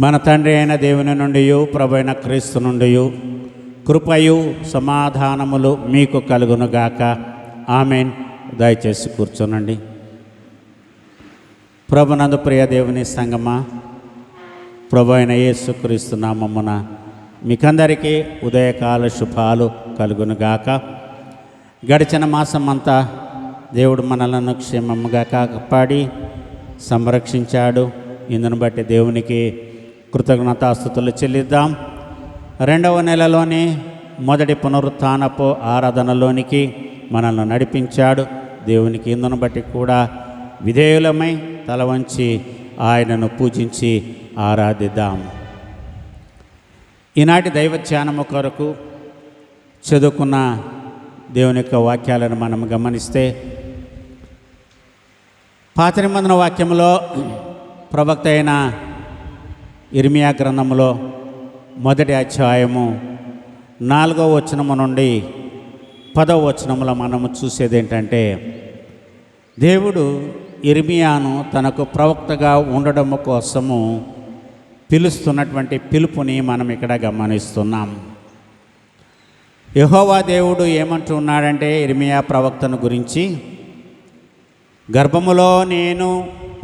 మన తండ్రి అయిన దేవుని నుండి ప్రభు అయిన క్రీస్తు నుండి కృపయు సమాధానములు మీకు కలుగునుగాక. ఆమెన్. దయచేసి కూర్చోనండి. ప్రభునందు ప్రియ దేవుని సంగమా, ప్రభు అయిన యేసుక్రీస్తు నామమున మీకందరికీ ఉదయకాల శుభాలు కలుగునుగాక. గడిచిన మాసం అంతా దేవుడు మనలను క్షేమముగా కాపాడి సంరక్షించాడు. ఇందును బట్టి దేవునికి కృతజ్ఞతాస్తుతులు చెల్లిద్దాం. 2వ నెలలోని మొదటి పునరుత్థానపు ఆరాధనలోనికి మనల్ని నడిపించాడు. దేవునికి ఇందును బట్టి కూడా విధేయులమై తల వంచి ఆయనను పూజించి ఆరాధిద్దాం. ఈనాటి దైవ ధ్యానము కొరకు చదువుకున్న దేవుని యొక్క వాక్యాలను మనం గమనిస్తే, పాత నిబంధన వాక్యంలో ప్రవక్త అయిన ఇర్మియా గ్రంథంలో మొదటి అధ్యాయము 4వ వచనము నుండి 10వ వచనములో మనము చూసేది ఏంటంటే, దేవుడు ఇర్మియాను తనకు ప్రవక్తగా ఉండడం కోసము పిలుస్తున్నటువంటి పిలుపుని మనం ఇక్కడ గమనిస్తున్నాం. యెహోవా దేవుడు ఏమంటున్నాడంటే ఇర్మియా ప్రవక్తను గురించి, గర్భములో నేను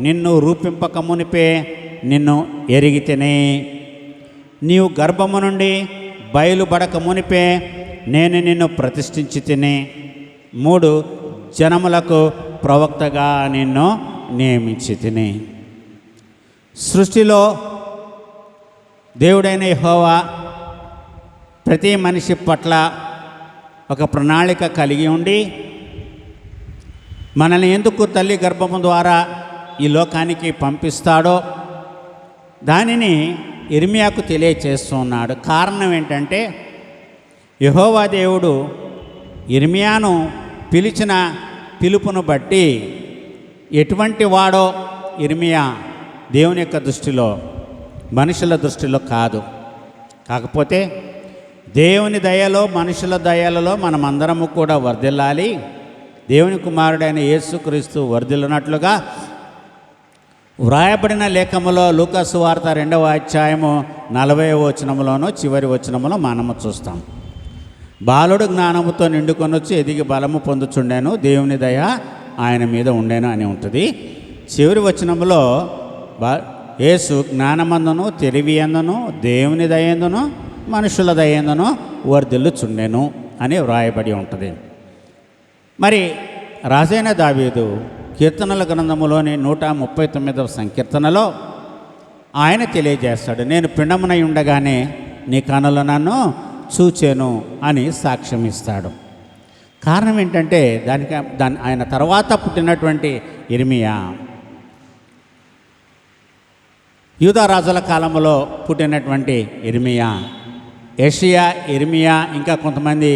నిన్ను రూపింపక మునిపే నిన్ను ఎరిగితేనే, నీవు గర్భము నుండి బయలుపడక మునిపే నేను నిన్ను ప్రతిష్ఠించి తిని 3 జనములకు ప్రవక్తగా నిన్ను నియమించి తిని. సృష్టిలో దేవుడైన యెహోవా ప్రతి మనిషి పట్ల ఒక ప్రణాళిక కలిగి ఉండి, మనల్ని ఎందుకు తల్లి గర్భము ద్వారా ఈ లోకానికి పంపిస్తాడో దానిని ఇర్మియాకు తెలియచేస్తున్నాడు. కారణం ఏంటంటే, యెహోవా దేవుడు ఇర్మియాను పిలిచిన పిలుపును బట్టి ఎటువంటి వాడో ఇర్మియా దేవుని యొక్క దృష్టిలో, మనుషుల దృష్టిలో కాదు. కాకపోతే దేవుని దయలో, మనుషుల దయలలో మనమందరము కూడా వర్ధిల్లాలి. దేవుని కుమారుడైన యేసుక్రీస్తు వర్ధిల్లినట్లుగా వ్రాయబడిన లేఖములో లూకా సువార్త 2వ అధ్యాయము 40వ వచనములోనూ చివరి వచనములో మనము చూస్తాం. బాలుడు జ్ఞానముతో నిండుకొనొచ్చి ఎదిగి బలము పొందుచుండెను, దేవుని దయ ఆయన మీద ఉండెను అని ఉంటుంది. చివరి వచనములో యేసు జ్ఞానమందును తెలివి అందును దేవుని దయందును మనుషుల దయందును వర్ధిల్లుచుండెను అని వ్రాయబడి ఉంటుంది. మరి రాజైన దావీదు కీర్తనల గ్రంథములోని 139వ సంకీర్తనలో ఆయన తెలియజేస్తాడు, నేను పిండమునై ఉండగానే నీ కనులు నన్ను చూచెను అని సాక్ష్యం ఇస్తాడు. కారణం ఏంటంటే ఆయన తర్వాత పుట్టినటువంటి ఇర్మియా యూదా రాజుల కాలంలో పుట్టినటువంటి ఇర్మియా, యెషయా, ఇర్మియా ఇంకా కొంతమంది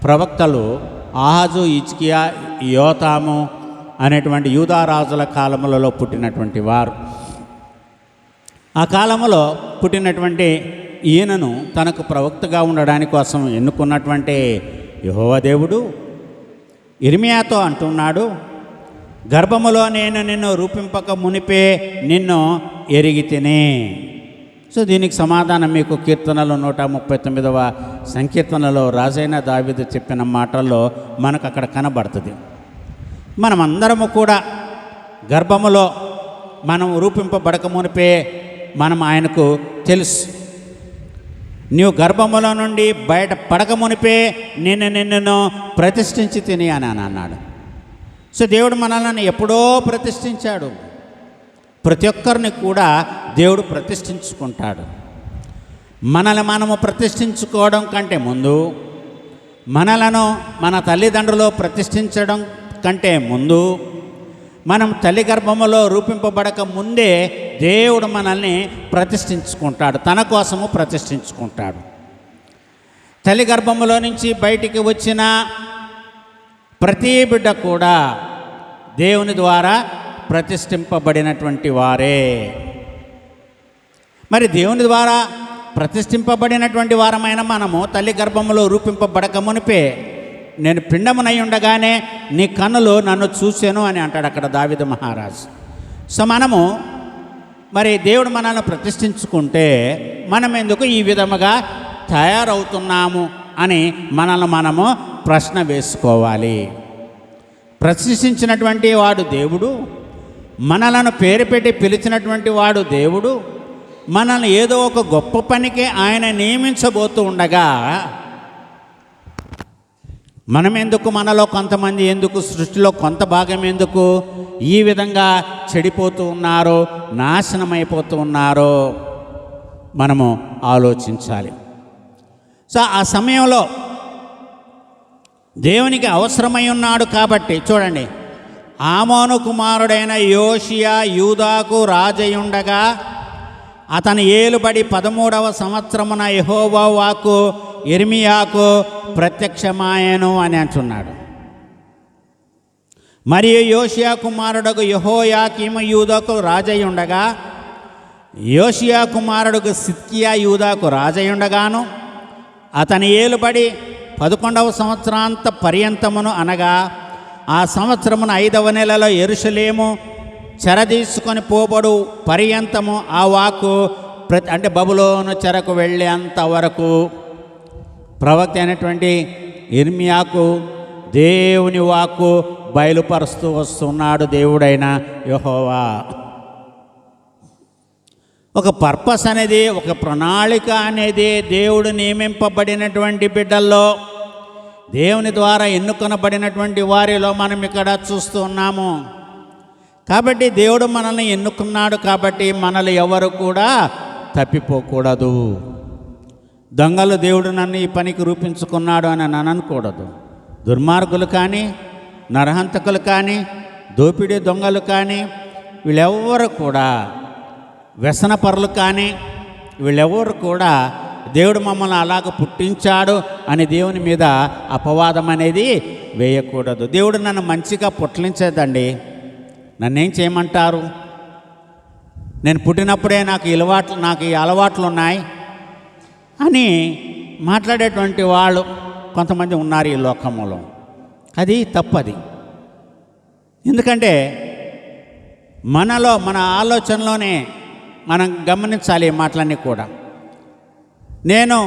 ప్రవక్తలు ఆహాజు, హిజ్కియా, యోతాము అనేటువంటి యూదా రాజుల కాలములలో పుట్టినటువంటి వారు. ఆ కాలంలో పుట్టినటువంటి ఈయనను తనకు ప్రవక్తగా ఉండడానికి కోసం ఎన్నుకున్నటువంటి యెహోవా దేవుడు ఇర్మియాతో అంటున్నాడు, గర్భములో నేను నిన్ను రూపింపక మునిపే నిన్ను ఎరిగితిని. సో దీనికి సమాధానం మీకు కీర్తనలో 139వ సంకీర్తనలో రాజైన దావీదు చెప్పిన మాటల్లో మనకు అక్కడ కనబడుతుంది. మనమందరము కూడా గర్భములో మనం రూపింపబడక మునిపే మనం ఆయనకు తెలుసు. నీవు గర్భములో నుండి బయట పడక మునిపే నిన్ను ప్రతిష్ఠించి తిని అని అన్నాడు. సో దేవుడు మనల్ని ఎప్పుడో ప్రతిష్ఠించాడు. ప్రతి ఒక్కరిని కూడా దేవుడు ప్రతిష్ఠించుకుంటాడు. మనల్ని మనము ప్రతిష్ఠించుకోవడం కంటే ముందు, మనలను మన తల్లిదండ్రులు ప్రతిష్ఠించడం కంటే ముందు, మనం తల్లి గర్భములో రూపింపబడక ముందే దేవుడు మనల్ని ప్రతిష్ఠించుకుంటాడు, తన కోసము ప్రతిష్ఠించుకుంటాడు. తల్లి గర్భములో నుంచి బయటికి వచ్చిన ప్రతి బిడ్డ కూడా దేవుని ద్వారా ప్రతిష్ఠింపబడినటువంటి వారే. మరి దేవుని ద్వారా ప్రతిష్ఠింపబడినటువంటి వారమైన మనము తల్లి గర్భములో రూపింపబడక మునిపే నేను పిండమునై ఉండగానే నీ కన్నులు నన్ను చూశాను అని అంటాడు అక్కడ దావీదు మహారాజు. సో మనము మరి దేవుడు మనల్ని ప్రతిష్ఠించుకుంటే మనం ఎందుకు ఈ విధముగా తయారవుతున్నాము అని మనల్ని మనము ప్రశ్న వేసుకోవాలి. ప్రతిష్ఠించినటువంటి వాడు దేవుడు, మనలను పేరు పెట్టి పిలిచినటువంటి వాడు దేవుడు, మనల్ని ఏదో ఒక గొప్ప పనికి ఆయన నియమించబోతూ ఉండగా మనం ఎందుకు, మనలో కొంతమంది ఎందుకు, సృష్టిలో కొంత భాగం ఎందుకు ఈ విధంగా చెడిపోతూ ఉన్నారో, నాశనమైపోతూ ఉన్నారో మనము ఆలోచించాలి. సో ఆ సమయంలో దేవునికి అవసరమై ఉన్నాడు కాబట్టి చూడండి, ఆమోను కుమారుడైన యోషియా యూదాకు రాజయుండగా అతని ఏలుబడి 13వ సంవత్సరమున యెహోవా వాక్కు యిర్మీయాకు ప్రత్యక్షమాయెను అని అంటున్నాడు. మరియు యోషియా కుమారుడుకు యెహోయాకీము యూదాకు రాజయుండగా, యోషియా కుమారుడుకు సిద్కియా యూదాకు రాజయుండగాను అతని ఏలుబడి 11వ సంవత్సరాంత పర్యంతమును అనగా ఆ సంవత్సరమున 5వ నెలలో యెరూషలేము చెరదీసుకొని పోబడు పర్యంతము ఆ వాక్కు అంటే బబులోను చెరకు వెళ్ళేంత వరకు ప్రవక్త అయినటువంటి యిర్మీయాకు దేవుని వాక్కు బయలుపరుస్తూ వస్తున్నాడు దేవుడైన యెహోవా. ఒక పర్పస్ అనేది, ఒక ప్రణాళిక అనేది దేవుడు నియమింపబడినటువంటి బిడ్డల్లో, దేవుని ద్వారా ఎన్నుకొనబడినటువంటి వారిలో మనం ఇక్కడ చూస్తూ ఉన్నాము. కాబట్టి దేవుడు మనల్ని ఎన్నుకున్నాడు కాబట్టి మనల్ని ఎవరు కూడా తప్పిపోకూడదు. దొంగలు దేవుడు నన్ను ఈ పనికి రూపించుకున్నాడు అని అనకూడదు. దుర్మార్గులు కానీ, నరహంతకులు కానీ, దోపిడీ దొంగలు కానీ, వీళ్ళెవ్వరు కూడా, వ్యసనపరులు కానీ, వీళ్ళెవ్వరు కూడా దేవుడు మమ్మల్ని అలాగ పుట్టించాడు అని దేవుని మీద అపవాదం అనేది వేయకూడదు. దేవుడు నన్ను మంచిగా పుట్టించేదండి, నన్నేం చేయమంటారు, నేను పుట్టినప్పుడే నాకు ఈ అలవాట్లు ఉన్నాయి అని మాట్లాడేటువంటి వాళ్ళు కొంతమంది ఉన్నారు ఈ లోకంలో. అది తప్పది. ఎందుకంటే మనలో, మన ఆలోచనలోనే మనం గమనించాలి ఈ మాటలన్నీ కూడా. నేను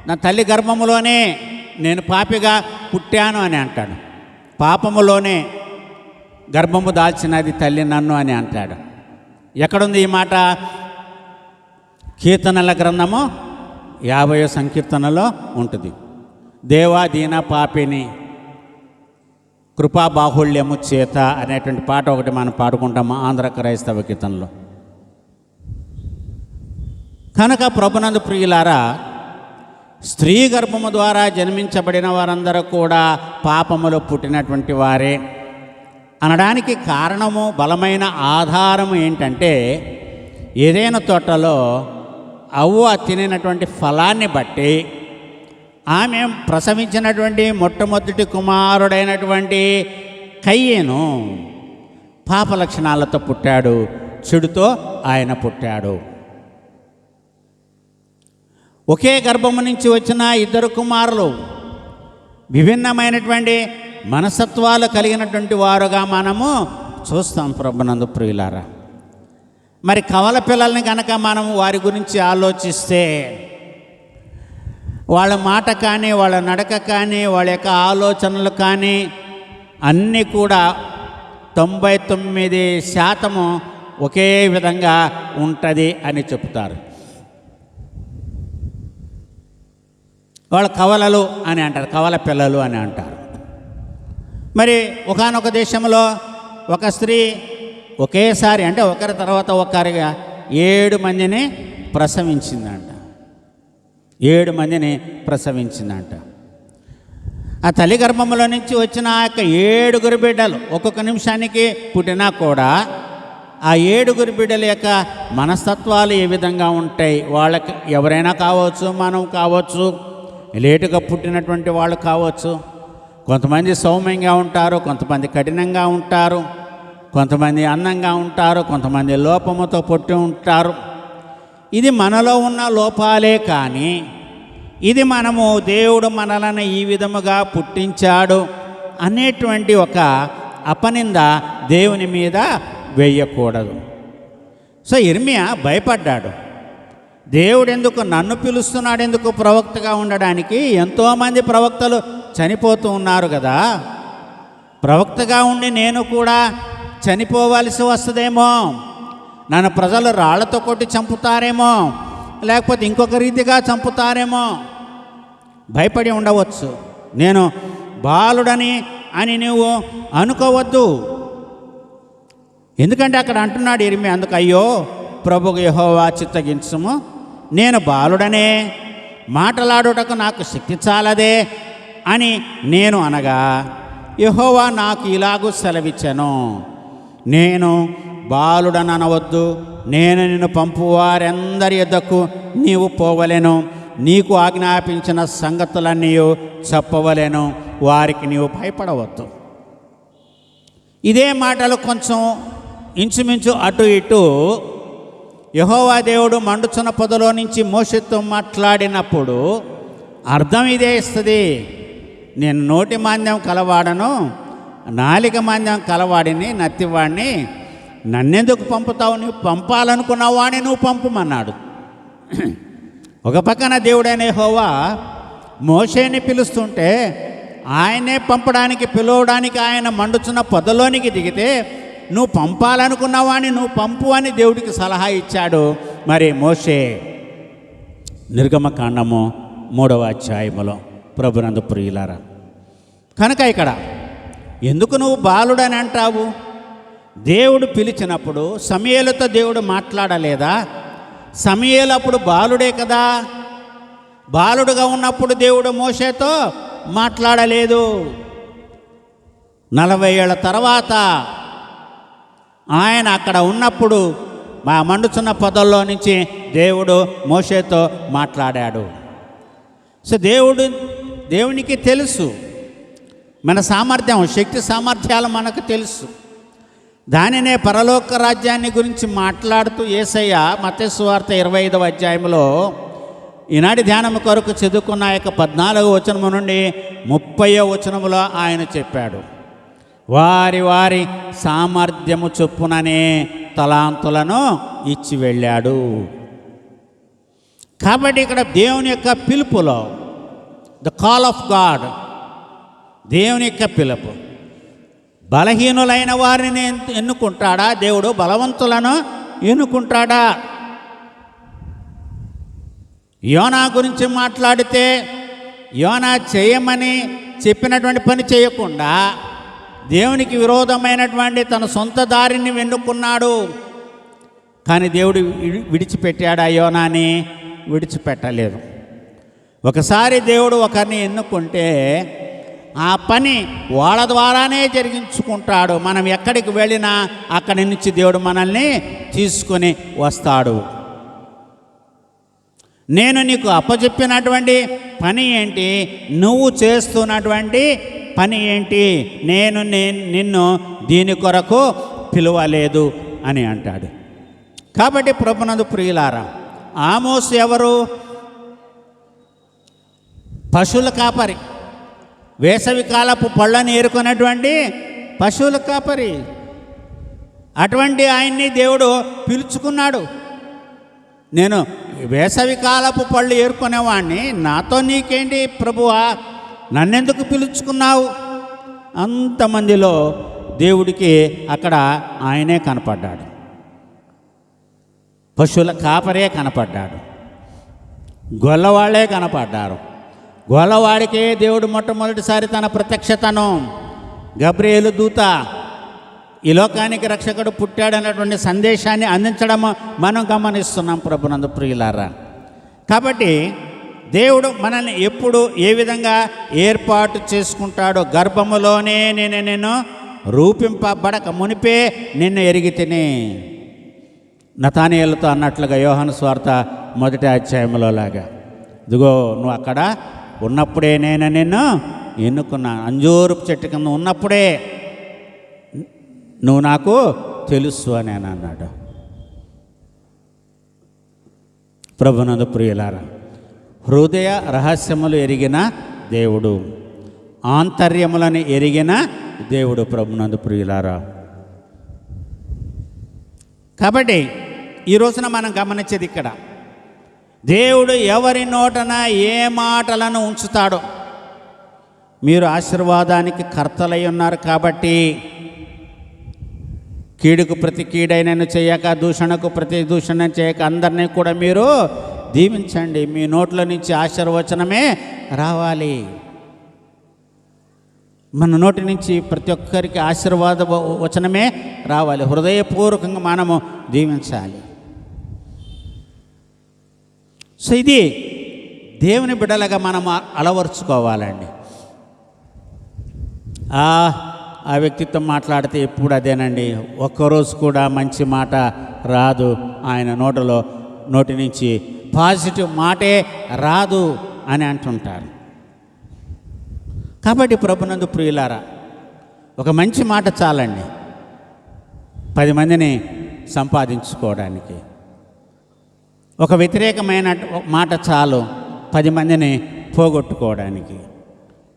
నా తల్లి గర్భములోనే నేను పాపిగా పుట్టాను అని అంటాడు. పాపములోనే గర్భము దాల్చినది తల్లి నన్ను అని అంటాడు. ఎక్కడుంది ఈ మాట? కీర్తనల గ్రంథము 50వ సంకీర్తనలో ఉంటుంది. దేవా దీన పాపిని కృపాబాహుళ్యము చేత అనేటువంటి పాట ఒకటి మనం పాడుకుంటాము ఆంధ్ర క్రైస్తవ కీర్తనలో. కనుక ప్రభునందు ప్రియులారా, స్త్రీ గర్భము ద్వారా జన్మించబడిన వారందరూ కూడా పాపములో పుట్టినటువంటి వారే అనడానికి కారణము, బలమైన ఆధారము ఏంటంటే, ఏదైనా తోటలో అవ్వ తినినటువంటి ఫలాన్ని బట్టి ఆమె ప్రసవించినటువంటి మొట్టమొదటి కుమారుడైనటువంటి కయ్యేను పాప లక్షణాలతో పుట్టాడు, చెడుతో ఆయన పుట్టాడు. ఒకే గర్భము నుంచి వచ్చిన ఇద్దరు కుమారులు విభిన్నమైనటువంటి మనస్తత్వాలు కలిగినటువంటి వారుగా మనము చూస్తాం ప్రభునందు ప్రియులారా. మరి కవల పిల్లల్ని కనుక మనం వారి గురించి ఆలోచిస్తే, వాళ్ళ మాట కానీ, వాళ్ళ నడక కానీ, వాళ్ళ యొక్క ఆలోచనలు కానీ అన్నీ కూడా 99% ఒకే విధంగా ఉంటుంది అని చెప్తారు. వాళ్ళ కవలలు అని అంటారు, కవల పిల్లలు అని అంటారు. మరి ఒకానొక దేశంలో ఒక స్త్రీ ఒకేసారి, అంటే ఒకరి తర్వాత ఒకరిగా 7 మందిని ప్రసవించిందంట. 7 మందిని ప్రసవించిందంట. ఆ తల్లి గర్భంలో నుంచి వచ్చిన ఆ యొక్క 7 బిడ్డలు ఒక్కొక్క నిమిషానికి పుట్టినా కూడా ఆ 7 బిడ్డల యొక్క మనస్తత్వాలు ఏ విధంగా ఉంటాయి, వాళ్ళకి ఎవరైనా కావచ్చు, మనం కావచ్చు, లేటుగా పుట్టినటువంటి వాళ్ళు కావచ్చు. కొంతమంది సౌమ్యంగా ఉంటారు, కొంతమంది కఠినంగా ఉంటారు, కొంతమంది అందంగా ఉంటారు, కొంతమంది లోపముతో పుట్టి ఉంటారు. ఇది మనలో ఉన్న లోపాలే కానీ ఇది మనము దేవుడు మనలను ఈ విధముగా పుట్టించాడు అనేటువంటి ఒక అపనింద దేవుని మీద వేయకూడదు. సో ఇర్మియా భయపడ్డాడు. దేవుడు ఎందుకు నన్ను పిలుస్తున్నాడు, ఎందుకు ప్రవక్తగా ఉండడానికి? ఎంతోమంది ప్రవక్తలు చనిపోతూ ఉన్నారు కదా, ప్రవక్తగా ఉండి నేను కూడా చనిపోవలసి వస్తుందేమో, నన్ను ప్రజలు రాళ్లతో కొట్టి చంపుతారేమో, లేకపోతే ఇంకొక రీతిగా చంపుతారేమో, భయపడి ఉండవచ్చు. నేను బాలుడని అని నువ్వు అనుకోవద్దు. ఎందుకంటే అక్కడ అంటున్నాడు ఇర్మియా, అందుకు అయ్యో ప్రభువు యెహోవా చిత్తగించుము, నేను బాలుడనే, మాటలాడుటకు నాకు శక్తి చాలదే అని నేను అనగా యెహోవా నాకు ఇలాగూ సెలవిచ్చెను, నేను బాలుడననవద్దు, నేను నిన్ను పంపు వారందరి యొద్దకు నీవు పోవలెను, నీకు ఆజ్ఞాపించిన సంగతులన్నీ చెప్పవలెను, వారికి నీవు భయపడవద్దు. ఇదే మాటలు కొంచెం ఇంచుమించు అటు ఇటు యెహోవా దేవుడు మండుచున్న పొదలో నుంచి మోషేతో మాట్లాడినప్పుడు అర్థం ఇదే ఇస్తుంది. నేను నోటి మాంద్యం కలవాడను, నాలిక మాంద్యం కలవాడిని, నత్తివాడిని, నన్నెందుకు పంపుతావు? నువ్వు పంపాలనుకున్నవాడిని నువ్వు పంపమన్నాడు. ఒక పక్కన దేవుడైన యెహోవా మోషేని పిలుస్తుంటే ఆయనే పంపడానికి, పిలవడానికి ఆయన మండుచున్న పొదలోనికి దిగితే నువ్వు పంపాలనుకున్నవాడిని నువ్వు పంపు అని దేవుడికి సలహా ఇచ్చాడు. మరి మోషే నిర్గమకాండము 3వ అధ్యాయములో ప్రభునందు ప్రియులారా. కనుక ఇక్కడ ఎందుకు నువ్వు బాలుడని అంటావు? దేవుడు పిలిచినప్పుడు సమూయేలుతో దేవుడు మాట్లాడలేదా? సమూయేలు అప్పుడు బాలుడే కదా, బాలుడుగా ఉన్నప్పుడు దేవుడు మోషేతో మాట్లాడలేదు. 40 ఏళ్ల తర్వాత ఆయన అక్కడ ఉన్నప్పుడు మా మండుచున్న పొదల్లో నుంచి దేవుడు మోషేతో మాట్లాడాడు. సో దేవునికి తెలుసు మన సామర్థ్యం, శక్తి సామర్థ్యాలు మనకు తెలుసు. దానినే పరలోక రాజ్యాన్ని గురించి మాట్లాడుతూ యేసయ్య మత్తయి సువార్త 25వ అధ్యాయంలో ఈనాటి ధ్యానం కొరకు చదువుకున్న యొక్క 14వ వచనము నుండి 30వ వచనములో ఆయన చెప్పాడు, వారి వారి సామర్థ్యము చొప్పుననే తలాంతులను ఇచ్చి వెళ్ళాడు. కాబట్టి ఇక్కడ దేవుని యొక్క పిలుపులో, ద కాల్ ఆఫ్ గాడ్, దేవుని యొక్క పిలుపు, బలహీనులైన వారిని ఎన్నుకుంటాడా దేవుడు? బలవంతులను ఎన్నుకుంటాడా? యోనా గురించి మాట్లాడితే యోనా చేయమని చెప్పినటువంటి పని చేయకుండా దేవునికి విరోధమైనటువంటి తన సొంత దారిని వెన్నుకున్నాడు. కానీ దేవుడు విడిచిపెట్టాడు, యోనాని విడిచిపెట్టలేదు. ఒకసారి దేవుడు ఒకరిని ఎన్నుకుంటే ఆ పని వాళ్ళ ద్వారానే జరిగించుకుంటాడు. మనం ఎక్కడికి వెళ్ళినా అక్కడి నుంచి దేవుడు మనల్ని తీసుకొని వస్తాడు. నేను నీకు అప్పచెప్పినటువంటి పని ఏంటి, నువ్వు చేస్తున్నటువంటి పని ఏంటి, నేను నిన్ను దీని కొరకు పిలువలేదు అని అంటాడు. కాబట్టి ప్రభునందు ప్రియులారా, ఆమోసు ఎవరు? పశువుల కాపరి, వేసవి కాలపు పళ్ళని ఏరుకున్నటువంటి పశువుల కాపరి. అటువంటి ఆయన్ని దేవుడు పిలుచుకున్నాడు. నేను వేసవి కాలపు పళ్ళు ఏరుకునేవాడిని, నాతో నీకేంటి ప్రభువా, నన్నెందుకు పిలుచుకున్నావు? అంతమందిలో దేవుడికి అక్కడ ఆయనే కనపడ్డాడు, పశువుల కాపరే కనపడ్డాడు, గొల్లవాళ్లే కనపడ్డారు. గొల్లవాడికే దేవుడు మొట్టమొదటిసారి తన ప్రత్యక్షతను, గబ్రియేలు దూత ఈ లోకానికి రక్షకుడు పుట్టాడన్నటువంటి సందేశాన్ని అందించడం మనం గమనిస్తున్నాం ప్రభునందు ప్రియులారా. కాబట్టి దేవుడు మనల్ని ఎప్పుడు ఏ విధంగా ఏర్పాటు చేసుకుంటాడో, గర్భములోనే నేను రూపింపబడక మునిపే నిన్ను ఎరిగి తిని, నతానియేలుతో అన్నట్లుగా యోహాను సువార్త 1వ అధ్యాయంలో లాగా, ఇదిగో నువ్వు అక్కడ ఉన్నప్పుడే నేను నిన్ను ఎన్నుకున్నాను, అంజూరు చెట్టు కింద ఉన్నప్పుడే నువ్వు నాకు తెలుసు అని అన్నాడు. ప్రభునందు ప్రియులారా, హృదయ రహస్యములు ఎరిగిన దేవుడు, ఆంతర్యములను ఎరిగిన దేవుడు ప్రభునందు ప్రియులారా. కాబట్టి ఈ రోజున మనం గమనించేది ఇక్కడ, దేవుడు ఎవరి నోటన ఏ మాటలను ఉంచుతాడో. మీరు ఆశీర్వాదానికి కర్తలై ఉన్నారు కాబట్టి కీడుకు ప్రతి కీడైనను చేయక, దూషణకు ప్రతి దూషణ చేయక అందరినీ కూడా మీరు దీవించండి. మీ నోట్ల నుంచి ఆశీర్వచనమే రావాలి. మన నోటి నుంచి ప్రతి ఒక్కరికి ఆశీర్వాద వచనమే రావాలి. హృదయపూర్వకంగా మనము దీవించాలి. సో ఇది దేవుని బిడ్డలుగా మనం అలవర్చుకోవాలండి. ఆ వ్యక్తితో మాట్లాడితే ఎప్పుడు అదేనండి, ఒక్కరోజు కూడా మంచి మాట రాదు, ఆయన నోటి నుంచి పాజిటివ్ మాటే రాదు అని అంటుంటారు. కాబట్టి ప్రభునందు ప్రియులారా, ఒక మంచి మాట చాలండి 10 మందిని సంపాదించుకోవడానికి. ఒక వ్యతిరేకమైన మాట చాలు 10 మందిని పోగొట్టుకోవడానికి.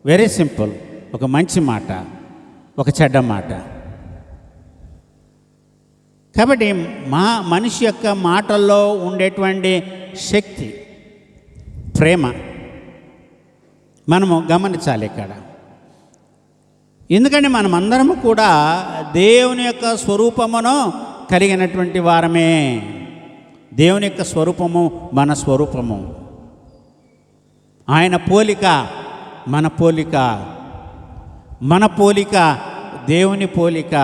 Very simple. ఒక మంచి మాట, ఒక చెడ్డ మాట. కాబట్టి మనిషి యొక్క మాటల్లో ఉండేటువంటి శక్తి, ప్రేమ మనము గమనించాలి ఇక్కడ. ఎందుకంటే మనమందరము కూడా దేవుని యొక్క స్వరూపమును కలిగినటువంటి వారమే. దేవుని యొక్క స్వరూపము మన స్వరూపము. ఆయన పోలిక మన పోలిక, మన పోలిక దేవుని పోలిక.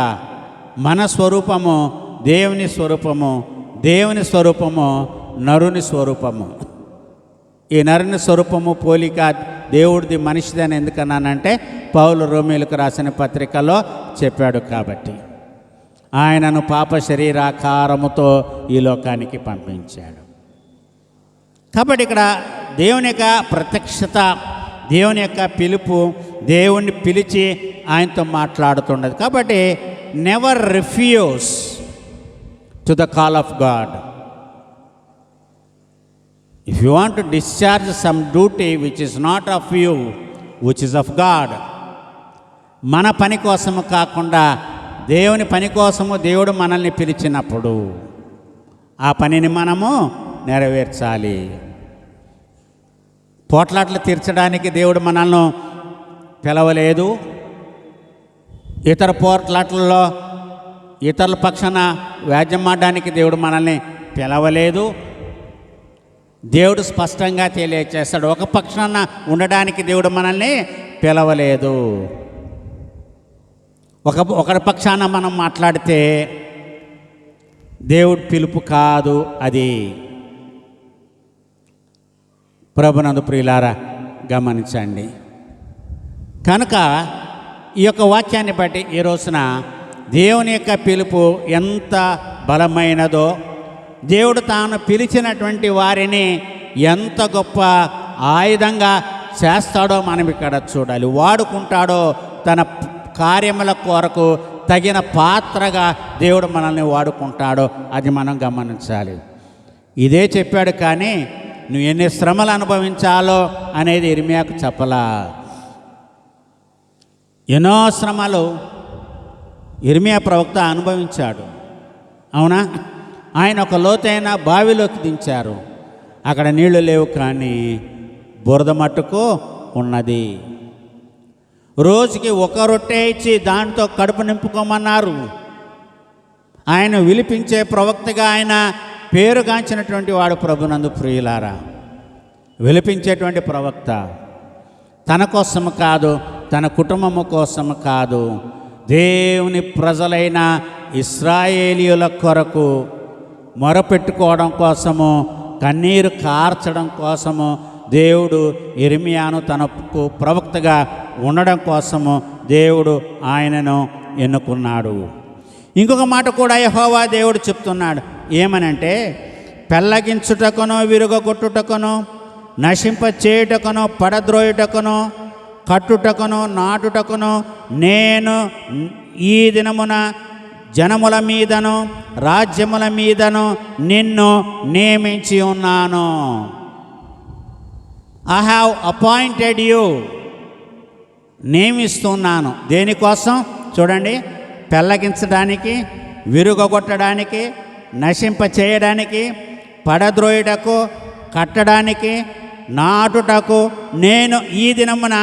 మన స్వరూపము దేవుని స్వరూపము, దేవుని స్వరూపము నరుని స్వరూపము. ఈ నరుని స్వరూపము పోలిక దేవుడిది మనిషిది అని ఎందుకన్నానంటే పౌలు రోమీయులకు రాసిన పత్రికలో చెప్పాడు. కాబట్టి ఆయనను పాప శరీరాకారముతో ఈ లోకానికి పంపించాడు. కాబట్టి ఇక్కడ దేవుని యొక్క ప్రత్యక్షత, దేవుని యొక్క పిలుపు, దేవుణ్ణి పిలిచి ఆయనతో మాట్లాడుతుండదు. కాబట్టి never refuse to the call of God. If you want to discharge some duty which is not of you, which is of God, మన పని కోసము కాకుండా దేవుని పని కోసము దేవుడు మనల్ని పిలిచినప్పుడు ఆ పనిని మనము నెరవేర్చాలి. పోట్లాట్లు తీర్చడానికి దేవుడు మనల్ని పిలవలేదు. ఇతర పోట్లాట్లలో ఇతరుల పక్షాన వ్యాజ్యం ఆడడానికి దేవుడు మనల్ని పిలవలేదు. దేవుడు స్పష్టంగా తెలియచేస్తాడు. ఒక పక్షాన ఉండడానికి దేవుడు మనల్ని పిలవలేదు. ఒకరి పక్షాన మనం మాట్లాడితే దేవుడు పిలుపు కాదు అది. ప్రభునందు ప్రియులారా గమనించండి. కనుక ఈ యొక్క వాక్యాన్ని బట్టి ఈ రోజున దేవుని యొక్క పిలుపు ఎంత బలమైనదో, దేవుడు తాను పిలిచినటువంటి వారిని ఎంత గొప్ప ఆయుధంగా చేస్తాడో మనం ఇక్కడ చూడాలి. వాడుకుంటాడో తన కార్యముల కొరకు తగిన పాత్రగా దేవుడు మనల్ని వాడుకుంటాడో అది మనం గమనించాలి. ఇదే చెప్పాడు, కానీ నువ్వు ఎన్ని శ్రమలు అనుభవించాలో అనేది ఇర్మియాకు చెప్పలా. ఎన్నో శ్రమలు ఇర్మియా ప్రవక్త అనుభవించాడు. అవునా? ఆయన ఒక లోతైన బావిలోకి దించారు. అక్కడ నీళ్లు లేవు, కానీ బురద మట్టుకు ఉన్నది. రోజుకి ఒక రొట్టె ఇచ్చి దాంతో కడుపు నింపుకోమన్నారు. ఆయన విలిపించే ప్రవక్తగా ఆయన పేరుగాంచినటువంటి వాడు ప్రభునందు ప్రియులారా. విలిపించేటువంటి ప్రవక్త తన కోసము కాదు, తన కుటుంబము కోసము కాదు, దేవుని ప్రజలైన ఇశ్రాయేలీయుల కొరకు మొరపెట్టుకోవడం కోసము, కన్నీరు కార్చడం కోసము దేవుడు ఇర్మియాను తనకు ప్రవక్తగా ఉండడం కోసము దేవుడు ఆయనను ఎన్నుకున్నాడు. ఇంకొక మాట కూడా యెహోవా దేవుడు చెప్తున్నాడు. ఏమనంటే, పెళ్ళగించుటకును, విరుగొట్టుటకును, నశింపచేయుటకును, పడద్రోయుటకును, కట్టుటకును, నాటుటకును నేను ఈ దినమున జనముల మీదను రాజ్యముల మీదను నిన్ను నియమించి ఉన్నాను. I have appointed you. నియమిస్తున్నాను. దేనికోసం? చూడండి, పెళ్ళగించడానికి, విరుగొట్టడానికి, నశింప చేయడానికి, పడద్రోయుటకు, కట్టడానికి, నాటుటకు నేను ఈ దినమున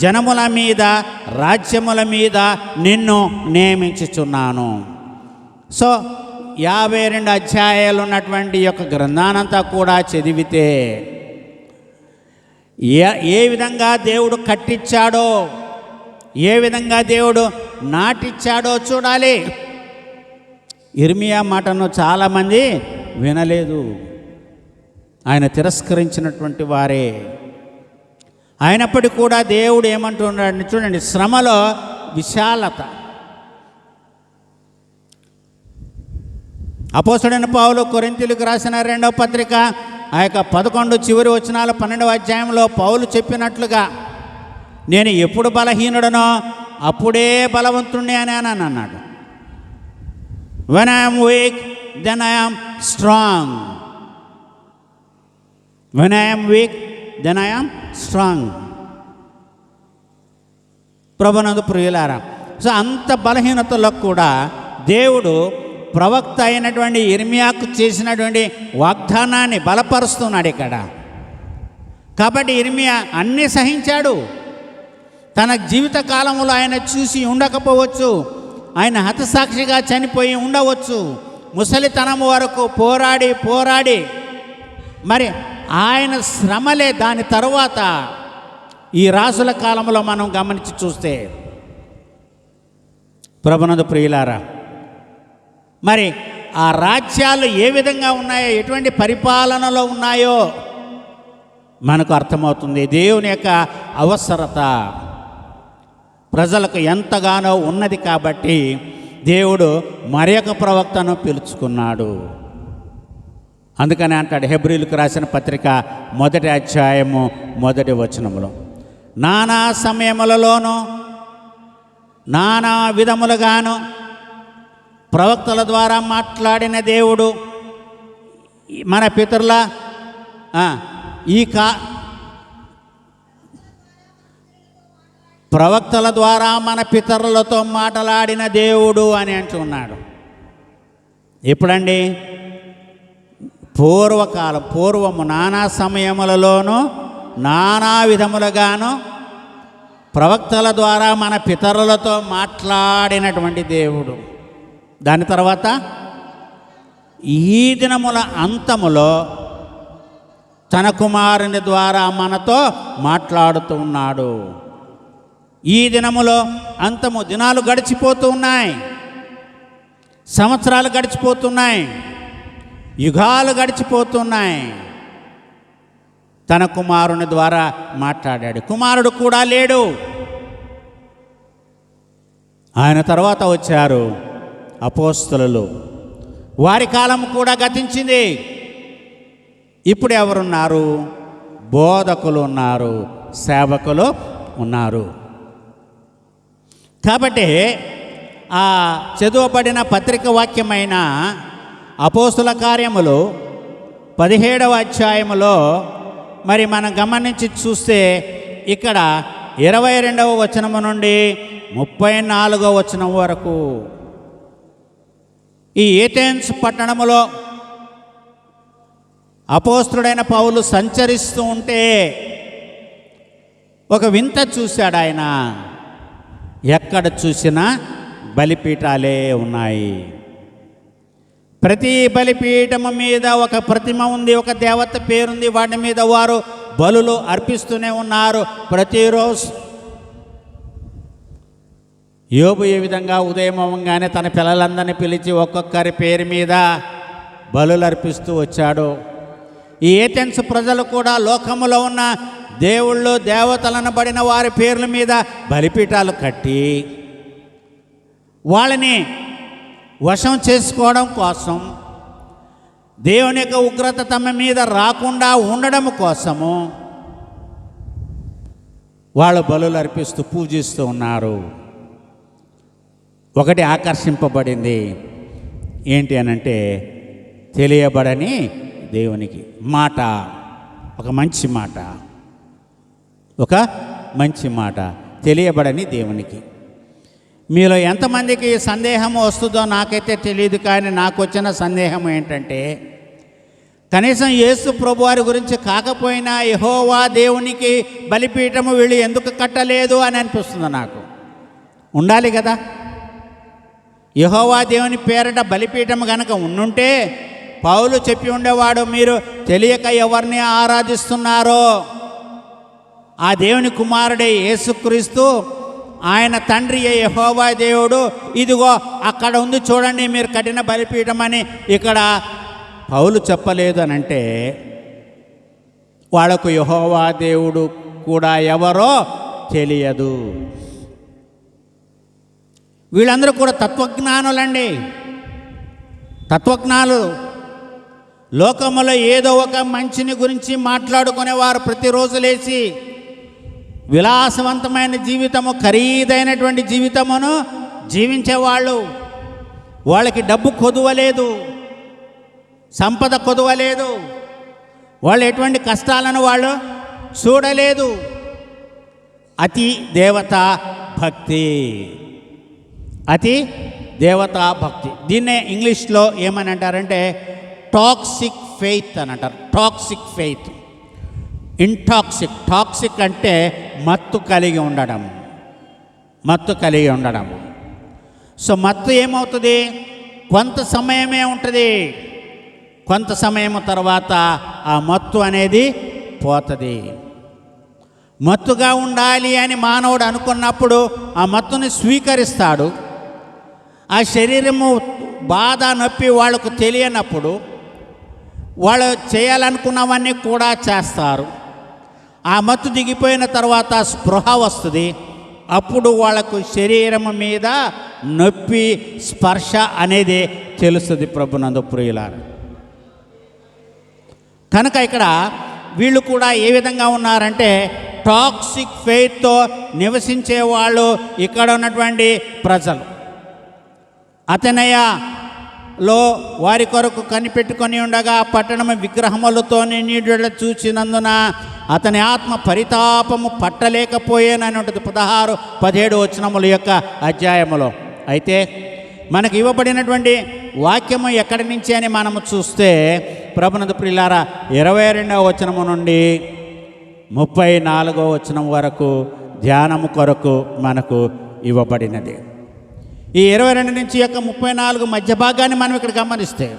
జనముల మీద, రాజ్యముల మీద నిన్ను నియమించుచున్నాను. సో 52 అధ్యాయాలు ఉన్నటువంటి యొక్క గ్రంథానంతా కూడా చదివితే ఏ విధంగా దేవుడు కట్టించాడో, ఏ విధంగా దేవుడు నాటిచ్చాడో చూడాలి. ఇర్మియా మాటను చాలామంది వినలేదు, ఆయన తిరస్కరించినటువంటి వారే. అయినప్పటికీ కూడా దేవుడు ఏమంటున్నాడు చూడండి, శ్రమలో విశాలత. అపోస్తలుడైన పౌలు కొరింథీయులకు రాసిన 2వ పత్రిక ఆ యొక్క 11 చివరి వచనాలు 12వ అధ్యాయంలో పౌలు చెప్పినట్లుగా, నేను ఎప్పుడు బలహీనుడనో అప్పుడే బలవంతుణ్ణి అని అన్నాడు. When I am weak, then I am strong. When I am weak, then I am strong. ప్రభునందు ప్రియులారా, సో అంత బలహీనతలకు కూడా దేవుడు ప్రవక్త అయినటువంటి ఇర్మియాకు చేసినటువంటి వాగ్దానాన్ని బలపరుస్తున్నాడు ఇక్కడ. కాబట్టి ఇర్మియా అన్నీ సహించాడు. తన జీవిత కాలంలో ఆయన చూసి ఉండకపోవచ్చు, ఆయన హతసాక్షిగా చనిపోయి ఉండవచ్చు, ముసలితనం వరకు పోరాడి మరి ఆయన శ్రమలే. దాని తరువాత ఈ రాసుల కాలంలో మనం గమనించి చూస్తే ప్రభునందు ప్రియులారా, మరి ఆ రాజ్యాలు ఏ విధంగా ఉన్నాయో, ఎటువంటి పరిపాలనలో ఉన్నాయో మనకు అర్థమవుతుంది. దేవుని యొక్క అవసరత ప్రజలకు ఎంతగానో ఉన్నది కాబట్టి దేవుడు మరి ఒక ప్రవక్తను పిలుచుకున్నాడు. అందుకని అంటాడు హెబ్రీయులకు రాసిన పత్రిక 1వ అధ్యాయము 1వ వచనములో, నానా సమయములలోనూ నానా విధములుగాను ప్రవక్తల ద్వారా మాట్లాడిన దేవుడు మన పితరుల ప్రవక్తల ద్వారా మన పితరులతో మాట్లాడిన దేవుడు అని అంటున్నాడు. ఎప్పుడండి? పూర్వము నానా సమయములలోనూ నానా విధములుగాను ప్రవక్తల ద్వారా మన పితరులతో మాట్లాడినటువంటి దేవుడు. దాని తర్వాత ఈ దినముల అంతములో తన కుమారుని ద్వారా మనతో మాట్లాడుతూ ఉన్నాడు. ఈ దినములో అంతము, దినాలు గడిచిపోతూ ఉన్నాయి, సంవత్సరాలు గడిచిపోతున్నాయి, యుగాలు గడిచిపోతున్నాయి. తన కుమారుని ద్వారా మాట్లాడాడు. కుమారుడు కూడా లేడు. ఆయన తర్వాత వచ్చారు అపోస్తలులు. వారి కాలం కూడా గతించింది. ఇప్పుడు ఎవరున్నారు? బోధకులు ఉన్నారు, సేవకులు ఉన్నారు. కాబట్టి ఆ చదువబడిన పత్రిక వాక్యమైన అపోస్తుల కార్యములు 17వ అధ్యాయములో మరి మనం గమనించి చూస్తే ఇక్కడ 22వ వచనము నుండి 34వ వచనం వరకు ఈ ఏథెన్స్ పట్టణములో అపోస్తుడైన పౌలు సంచరిస్తూ ఉంటే ఒక వింత చూశాడు ఆయన. ఎక్కడ చూసినా బలిపీఠాలే ఉన్నాయి. ప్రతి బలిపీఠము మీద ఒక ప్రతిమ ఉంది, ఒక దేవత పేరుంది. వాటి మీద వారు బలులు అర్పిస్తూనే ఉన్నారు ప్రతిరోజు. యోబు ఏ విధంగా ఉదయం అవ్వగానే తన పిల్లలందరినీ పిలిచి ఒక్కొక్కరి పేరు మీద బలులు అర్పిస్తూ వచ్చాడు. ఈ ఏథెన్స్ ప్రజలు కూడా లోకములో ఉన్న దేవుళ్ళు, దేవతలను బడిన వారి పేర్ల మీద బలిపీఠాలు కట్టి వాళ్ళని వశం చేసుకోవడం కోసం, దేవుని యొక్క ఉగ్రత తమ మీద రాకుండా ఉండడం కోసము వాళ్ళు బలులు అర్పిస్తూ పూజిస్తూ ఉన్నారు. ఒకటి ఆకర్షింపబడింది ఏంటి అనంటే, తెలియబడని దేవునికి మాట, ఒక మంచి మాట, ఒక మంచి మాట తెలియబడని దేవునికి. మీలో ఎంతమందికి సందేహం వస్తుందో నాకైతే తెలియదు, కానీ నాకు వచ్చిన సందేహం ఏంటంటే, కనీసం యేసు ప్రభువారి గురించి కాకపోయినా యెహోవా దేవునికి బలిపీఠము వీళ్ళు ఎందుకు కట్టలేదు అని అనిపిస్తుంది నాకు. ఉండాలి కదా, యెహోవా దేవుని పేరట బలిపీఠం కనుక ఉండుంటే పౌలు చెప్పి ఉండేవాడు, మీరు తెలియక ఎవరిని ఆరాధిస్తున్నారో ఆ దేవుని కుమారుడే యేసుక్రీస్తు, ఆయన తండ్రి యెహోవా దేవుడు, ఇదిగో అక్కడ ఉంది చూడండి మీరు కట్టిన బలిపీఠం అని ఇక్కడ పౌలు చెప్పలేదు అని అంటే వాళ్ళకు యెహోవా దేవుడు కూడా ఎవరో తెలియదు. వీళ్ళందరూ కూడా తత్వజ్ఞానులండి, తత్వజ్ఞానులు. లోకములో ఏదో ఒక మంచిని గురించి మాట్లాడుకునేవారు, ప్రతిరోజు లేచి విలాసవంతమైన జీవితము, ఖరీదైనటువంటి జీవితమును జీవించేవాళ్ళు. వాళ్ళకి డబ్బు కొదువలేదు, సంపద కొదువలేదు, వాళ్ళు ఎటువంటి కష్టాలను వాళ్ళు చూడలేదు. అతి దేవతా భక్తి, అతి దేవతా భక్తి. దీన్నే ఇంగ్లీష్లో ఏమని అంటారంటే టాక్సిక్ ఫెయిత్ అని అంటారు. Toxic faith, ఇంటాక్సిక్. టాక్సిక్ అంటే మత్తు కలిగి ఉండడం, మత్తు కలిగి ఉండడం. సో మత్తు ఏమవుతుంది, కొంత సమయమే ఉంటుంది, కొంత సమయం తర్వాత ఆ మత్తు అనేది పోతుంది. మత్తుగా ఉండాలి అని మానవుడు అనుకున్నప్పుడు ఆ మత్తుని స్వీకరిస్తాడు. ఆ శరీరము బాధ నొప్పి వాళ్ళకు తెలియనప్పుడు వాళ్ళు చేయాలనుకున్నవన్నీ కూడా చేస్తారు. ఆ మత్తు దిగిపోయిన తర్వాత స్పృహ వస్తుంది. అప్పుడు వాళ్ళకు శరీరం మీద నొప్పి, స్పర్శ అనేది తెలుస్తుంది. ప్రభునందు ప్రియులారా, కనుక ఇక్కడ వీళ్ళు కూడా ఏ విధంగా ఉన్నారంటే టాక్సిక్ ఫెయిత్తో నివసించే వాళ్ళు ఇక్కడ ఉన్నటువంటి ప్రజలు. అతనయలో వారి కొరకు కనిపెట్టుకొని ఉండగా పట్టణము విగ్రహములతో నిండి చూచినందున అతని ఆత్మ పరితాపము పట్టలేకపోయేనని ఉంటుంది 16-17 వచనముల యొక్క అధ్యాయములో. అయితే మనకు ఇవ్వబడినటువంటి వాక్యము ఎక్కడి నుంచి అని మనము చూస్తే ప్రభునందు ప్రియులారా 22వ వచనము నుండి 34వ వచనం వరకు ధ్యానము కొరకు మనకు ఇవ్వబడినది. ఈ 22 నుంచి యొక్క 34 మధ్య భాగాన్ని మనం ఇక్కడ గమనిస్తే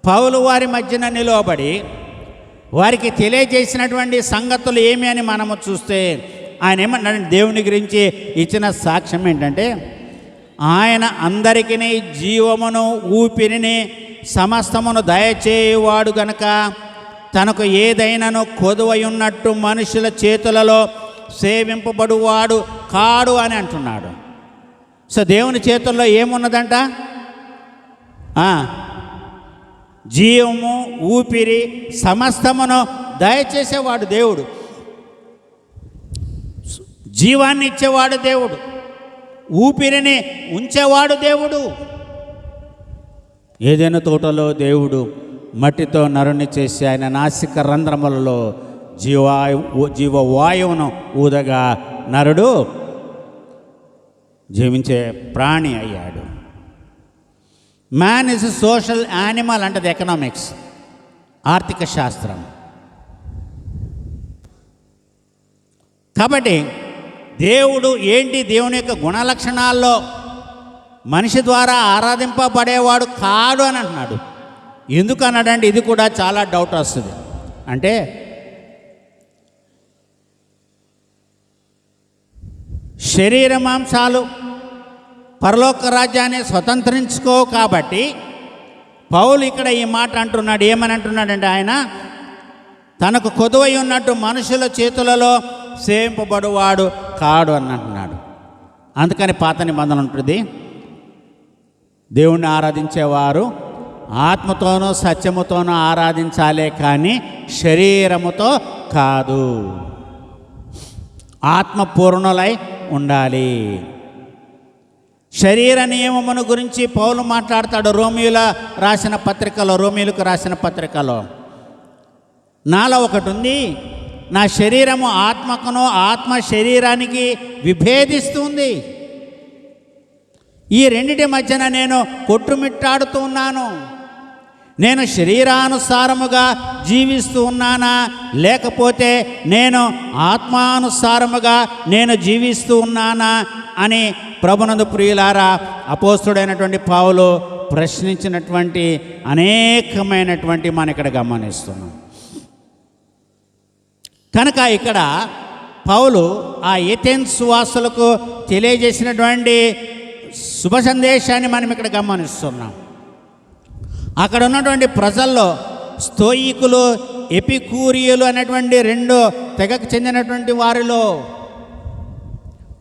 పౌలు వారి మధ్యన నిలవబడి వారికి తెలియజేసినటువంటి సంగతులు ఏమి అని మనము చూస్తే ఆయన ఏమన్నాడు, దేవుని గురించి ఇచ్చిన సాక్ష్యం ఏంటంటే ఆయన అందరికీ జీవమును ఊపిరిని సమస్తమును దయచేయువాడు గనక తనకు ఏదైనాను కొదువయున్నట్టు మనుషుల చేతులలో సేవింపబడువాడు కాడు అని అంటున్నాడు. సో దేవుని చేతుల్లో ఏమున్నదంట, జీవము ఊపిరి సమస్తమును దయచేసేవాడు దేవుడు. జీవాన్ని ఇచ్చేవాడు దేవుడు, ఊపిరిని ఉంచేవాడు దేవుడు. ఏదైనా తోటలో దేవుడు మట్టితో నరుని చేసి ఆయన నాసిక రంధ్రములలో జీవవాయువును ఊదగా నరుడు జీవించే ప్రాణి అయ్యాడు. Man is a social animal అంటది ఎకనామిక్స్, ఆర్థిక శాస్త్రం. కాబట్టి దేవుడు ఏంటి, దేవుని యొక్క గుణలక్షణాల్లో మనిషి ద్వారా ఆరాధింపబడేవాడు కాడు అని అంటున్నాడు. ఎందుకు అన్నాడంటే ఇది కూడా చాలా డౌట్ వస్తుంది. అంటే శరీర మాంసాలు పరలోక రాజ్యాన్ని స్వతంత్రించుకోవు కాబట్టి పౌలు ఇక్కడ ఈ మాట అంటున్నాడు. ఏమని అంటున్నాడంటే ఆయన తనకు కొదువై ఉన్నట్టు మనుషుల చేతులలో సేవింపబడువాడు కాడు అని అంటున్నాడు. అందుకని పాత నిబంధన ఉంటుంది, దేవుణ్ణి ఆరాధించేవారు ఆత్మతోనూ సత్యముతోనూ ఆరాధించాలే కానీ శరీరముతో కాదు, ఆత్మపూర్ణులై ఉండాలి. శరీర నియమమును గురించి పౌలు మాట్లాడతాడు రోమీయులకు రాసిన పత్రికలో. నాలో ఒకటి ఉంది, నా శరీరము ఆత్మకును ఆత్మ శరీరానికి విభేదిస్తుంది. ఈ రెండిటి మధ్యన నేను కొట్టుమిట్టాడుతూ ఉన్నాను. నేను శరీరానుసారముగా జీవిస్తూ ఉన్నానా, లేకపోతే నేను ఆత్మానుసారముగా నేను జీవిస్తూ ఉన్నానా అని ప్రభునందు ప్రియులారా అపోస్తుడైనటువంటి పౌలు ప్రశ్నించినటువంటి అనేకమైనటువంటి మనం ఇక్కడ గమనిస్తున్నాం. కనుక ఇక్కడ పౌలు ఆ ఏథెన్స్ వాసులకు తెలియజేసినటువంటి శుభ సందేశాన్ని మనం ఇక్కడ గమనిస్తున్నాం. అక్కడ ఉన్నటువంటి ప్రజల్లో స్తోయికులు, ఎపికూరియులు అనేటువంటి రెండు తెగకు చెందినటువంటి వారిలో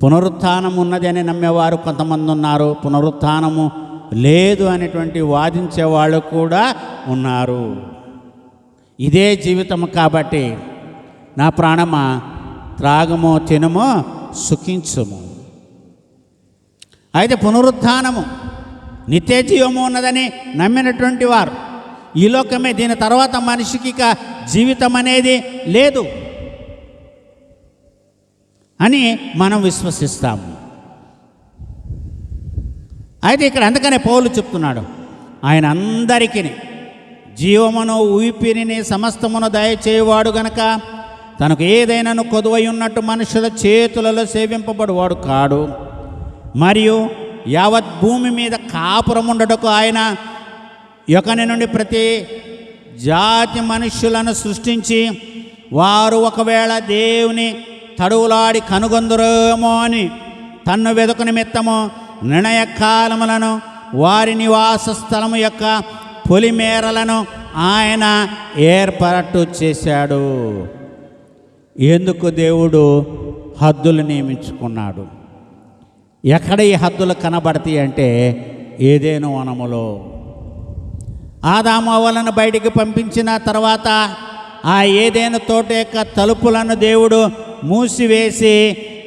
పునరుత్థానం ఉన్నది అని నమ్మేవారు కొంతమంది ఉన్నారు. పునరుత్థానము లేదు అనేటువంటి వాదించే వాళ్ళు కూడా ఉన్నారు. ఇదే జీవితం కాబట్టి నా ప్రాణమా త్రాగమో తినమో సుఖించుము. అయితే పునరుత్థానము నిత్య జీవము ఉన్నదని నమ్మినటువంటి వారు ఈ లోకమే, దీని తర్వాత మనిషికి ఇక జీవితం అనేది లేదు అని మనం విశ్వసిస్తాము. అయితే ఇక్కడ అందుకనే పౌలు చెప్తున్నాడు, ఆయన అందరికీ జీవమును ఊపిరిని సమస్తమును దయచేయవాడు గనక తనకు ఏదైనాను కొదువై ఉన్నట్టు మనుషుల చేతులలో సేవింపబడువాడు కాడు. మరియు యావత్ భూమి మీద కాపురం ఉండటకు ఆయన యొక్కని నుండి ప్రతి జాతి మనుష్యులను సృష్టించి వారు ఒకవేళ దేవుని తడువులాడి కనుగొందురేమో అని తన్ను వెదకు నిమిత్తము నిర్ణయ కాలములను వారి నివాస స్థలము యొక్క పొలిమేరలను ఆయన ఏర్పాటు చేశాడు. ఎందుకు దేవుడు హద్దులు నియమించుకున్నాడు? ఎక్కడ ఈ హద్దులు కనబడతాయి అంటే ఏదెను వనములో. ఆదాము అవ్వలను బయటికి పంపించిన తర్వాత ఆ ఏదెను తోట యొక్క తలుపులను దేవుడు మూసివేసి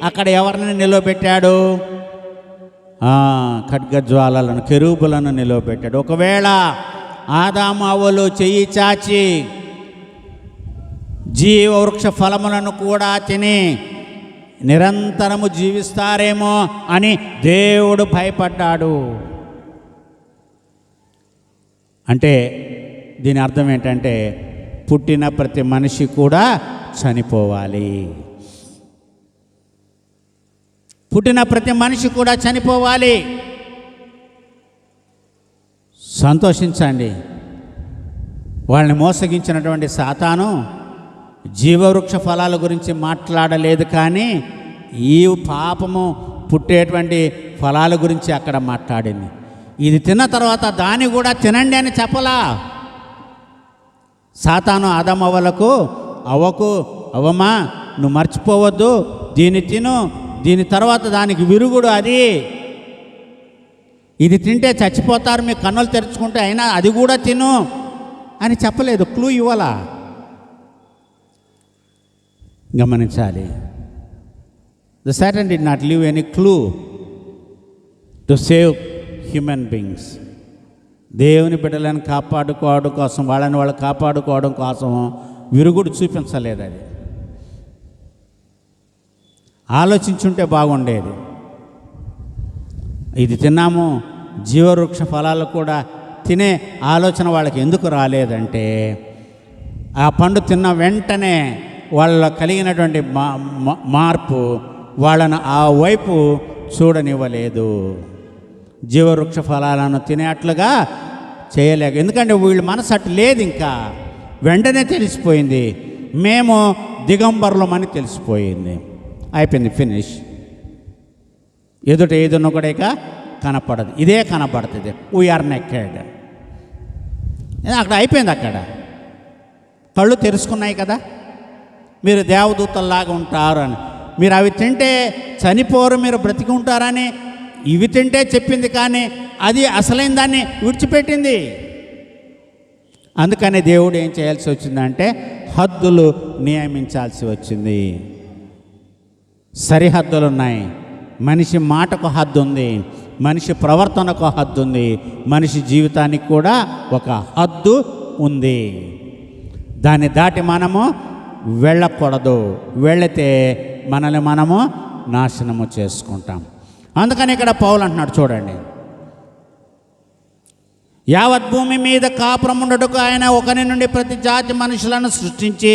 అక్కడ ఎవరిని నిలవబెట్టాడు? ఖడ్గజ్వాలలను, కెరూబులను నిలవబెట్టాడు. ఒకవేళ ఆదాము అవ్వలు చెయ్యి చాచి జీవవృక్ష ఫలములను కూడా తిని నిరంతరము జీవిస్తారేమో అని దేవుడు భయపడ్డాడు. అంటే దీని అర్థం ఏంటంటే పుట్టిన ప్రతి మనిషి కూడా చనిపోవాలి. పుట్టిన ప్రతి మనిషి కూడా చనిపోవాలి. సంతోషించండి, వాళ్ళని మోసగించినటువంటి సాతాను జీవవృక్ష ఫలాల గురించి మాట్లాడలేదు, కానీ ఈ పాపము పుట్టేటువంటి ఫలాల గురించి అక్కడ మాట్లాడింది. ఇది తిన్న తర్వాత దాన్ని కూడా తినండి అని చెప్పలా. సాతాను ఆదమవ్వలకు అవ్వకు, అవ్వమా నువ్వు మర్చిపోవద్దు, దీన్ని తిను, దీని తర్వాత దానికి విరుగుడు అది, ఇది తింటే చచ్చిపోతారు, మీ కన్నులు తెరుచుకుంటే, అయినా అది కూడా తిను అని చెప్పలేదు. క్లూ ఇవ్వాలా? గమనించాలి. The Satan did not leave any clue to save human beings. దేవుని బిడ్డలను కాపాడుకోవడం కోసం, వాళ్ళని వాళ్ళు కాపాడుకోవడం కోసం విరుగుడు చూపించలేదు. అది ఆలోచించుంటే బాగుండేది. ఇది తిన్నాము, జీవవృక్ష ఫలాలు కూడా తినే ఆలోచన వాళ్ళకి ఎందుకు రాలేదంటే ఆ పండు తిన్న వెంటనే వాళ్ళ కలిగినటువంటి మార్పు వాళ్ళను ఆ వైపు చూడనివ్వలేదు. జీవవృక్ష ఫలాలను తినేట్లుగా చేయలేక, ఎందుకంటే వీళ్ళ మనసు అటు లేదు. ఇంకా వెంటనే తెలిసిపోయింది, మేము దిగంబరులమని తెలిసిపోయింది. అయిపోయింది, ఫినిష్. ఎదుట ఏదున్న కూడా ఇక కనపడదు, ఇదే కనపడుతుంది. వీఆర్ నెక్కెడ్. అక్కడ అయిపోయింది. అక్కడ కళ్ళు తెరుచుకున్నాయి కదా, మీరు దేవదూతల్లాగా ఉంటారు అని. మీరు అవి తింటే చనిపోరు, మీరు బ్రతికి ఉంటారని ఇవి తింటే చెప్పింది, కానీ అది అసలైన దాన్ని విడిచిపెట్టింది. అందుకని దేవుడు ఏం చేయాల్సి వచ్చిందంటే హద్దులు నియమించాల్సి వచ్చింది. సరిహద్దులు ఉన్నాయి. మనిషి మాటకు హద్దు ఉంది, మనిషి ప్రవర్తనకు హద్దు ఉంది, మనిషి జీవితానికి కూడా ఒక హద్దు ఉంది. దాన్ని దాటి మనము వెళ్ళకూడదు. వెళితే మనల్ని మనము నాశనము చేసుకుంటాం. అందుకని ఇక్కడ పౌలు అంటున్నాడు, చూడండి, యావత్ భూమి మీద కాపురముండుటకు ఆయన ఒకరి నుండి ప్రతి జాతి మనుషులను సృష్టించి,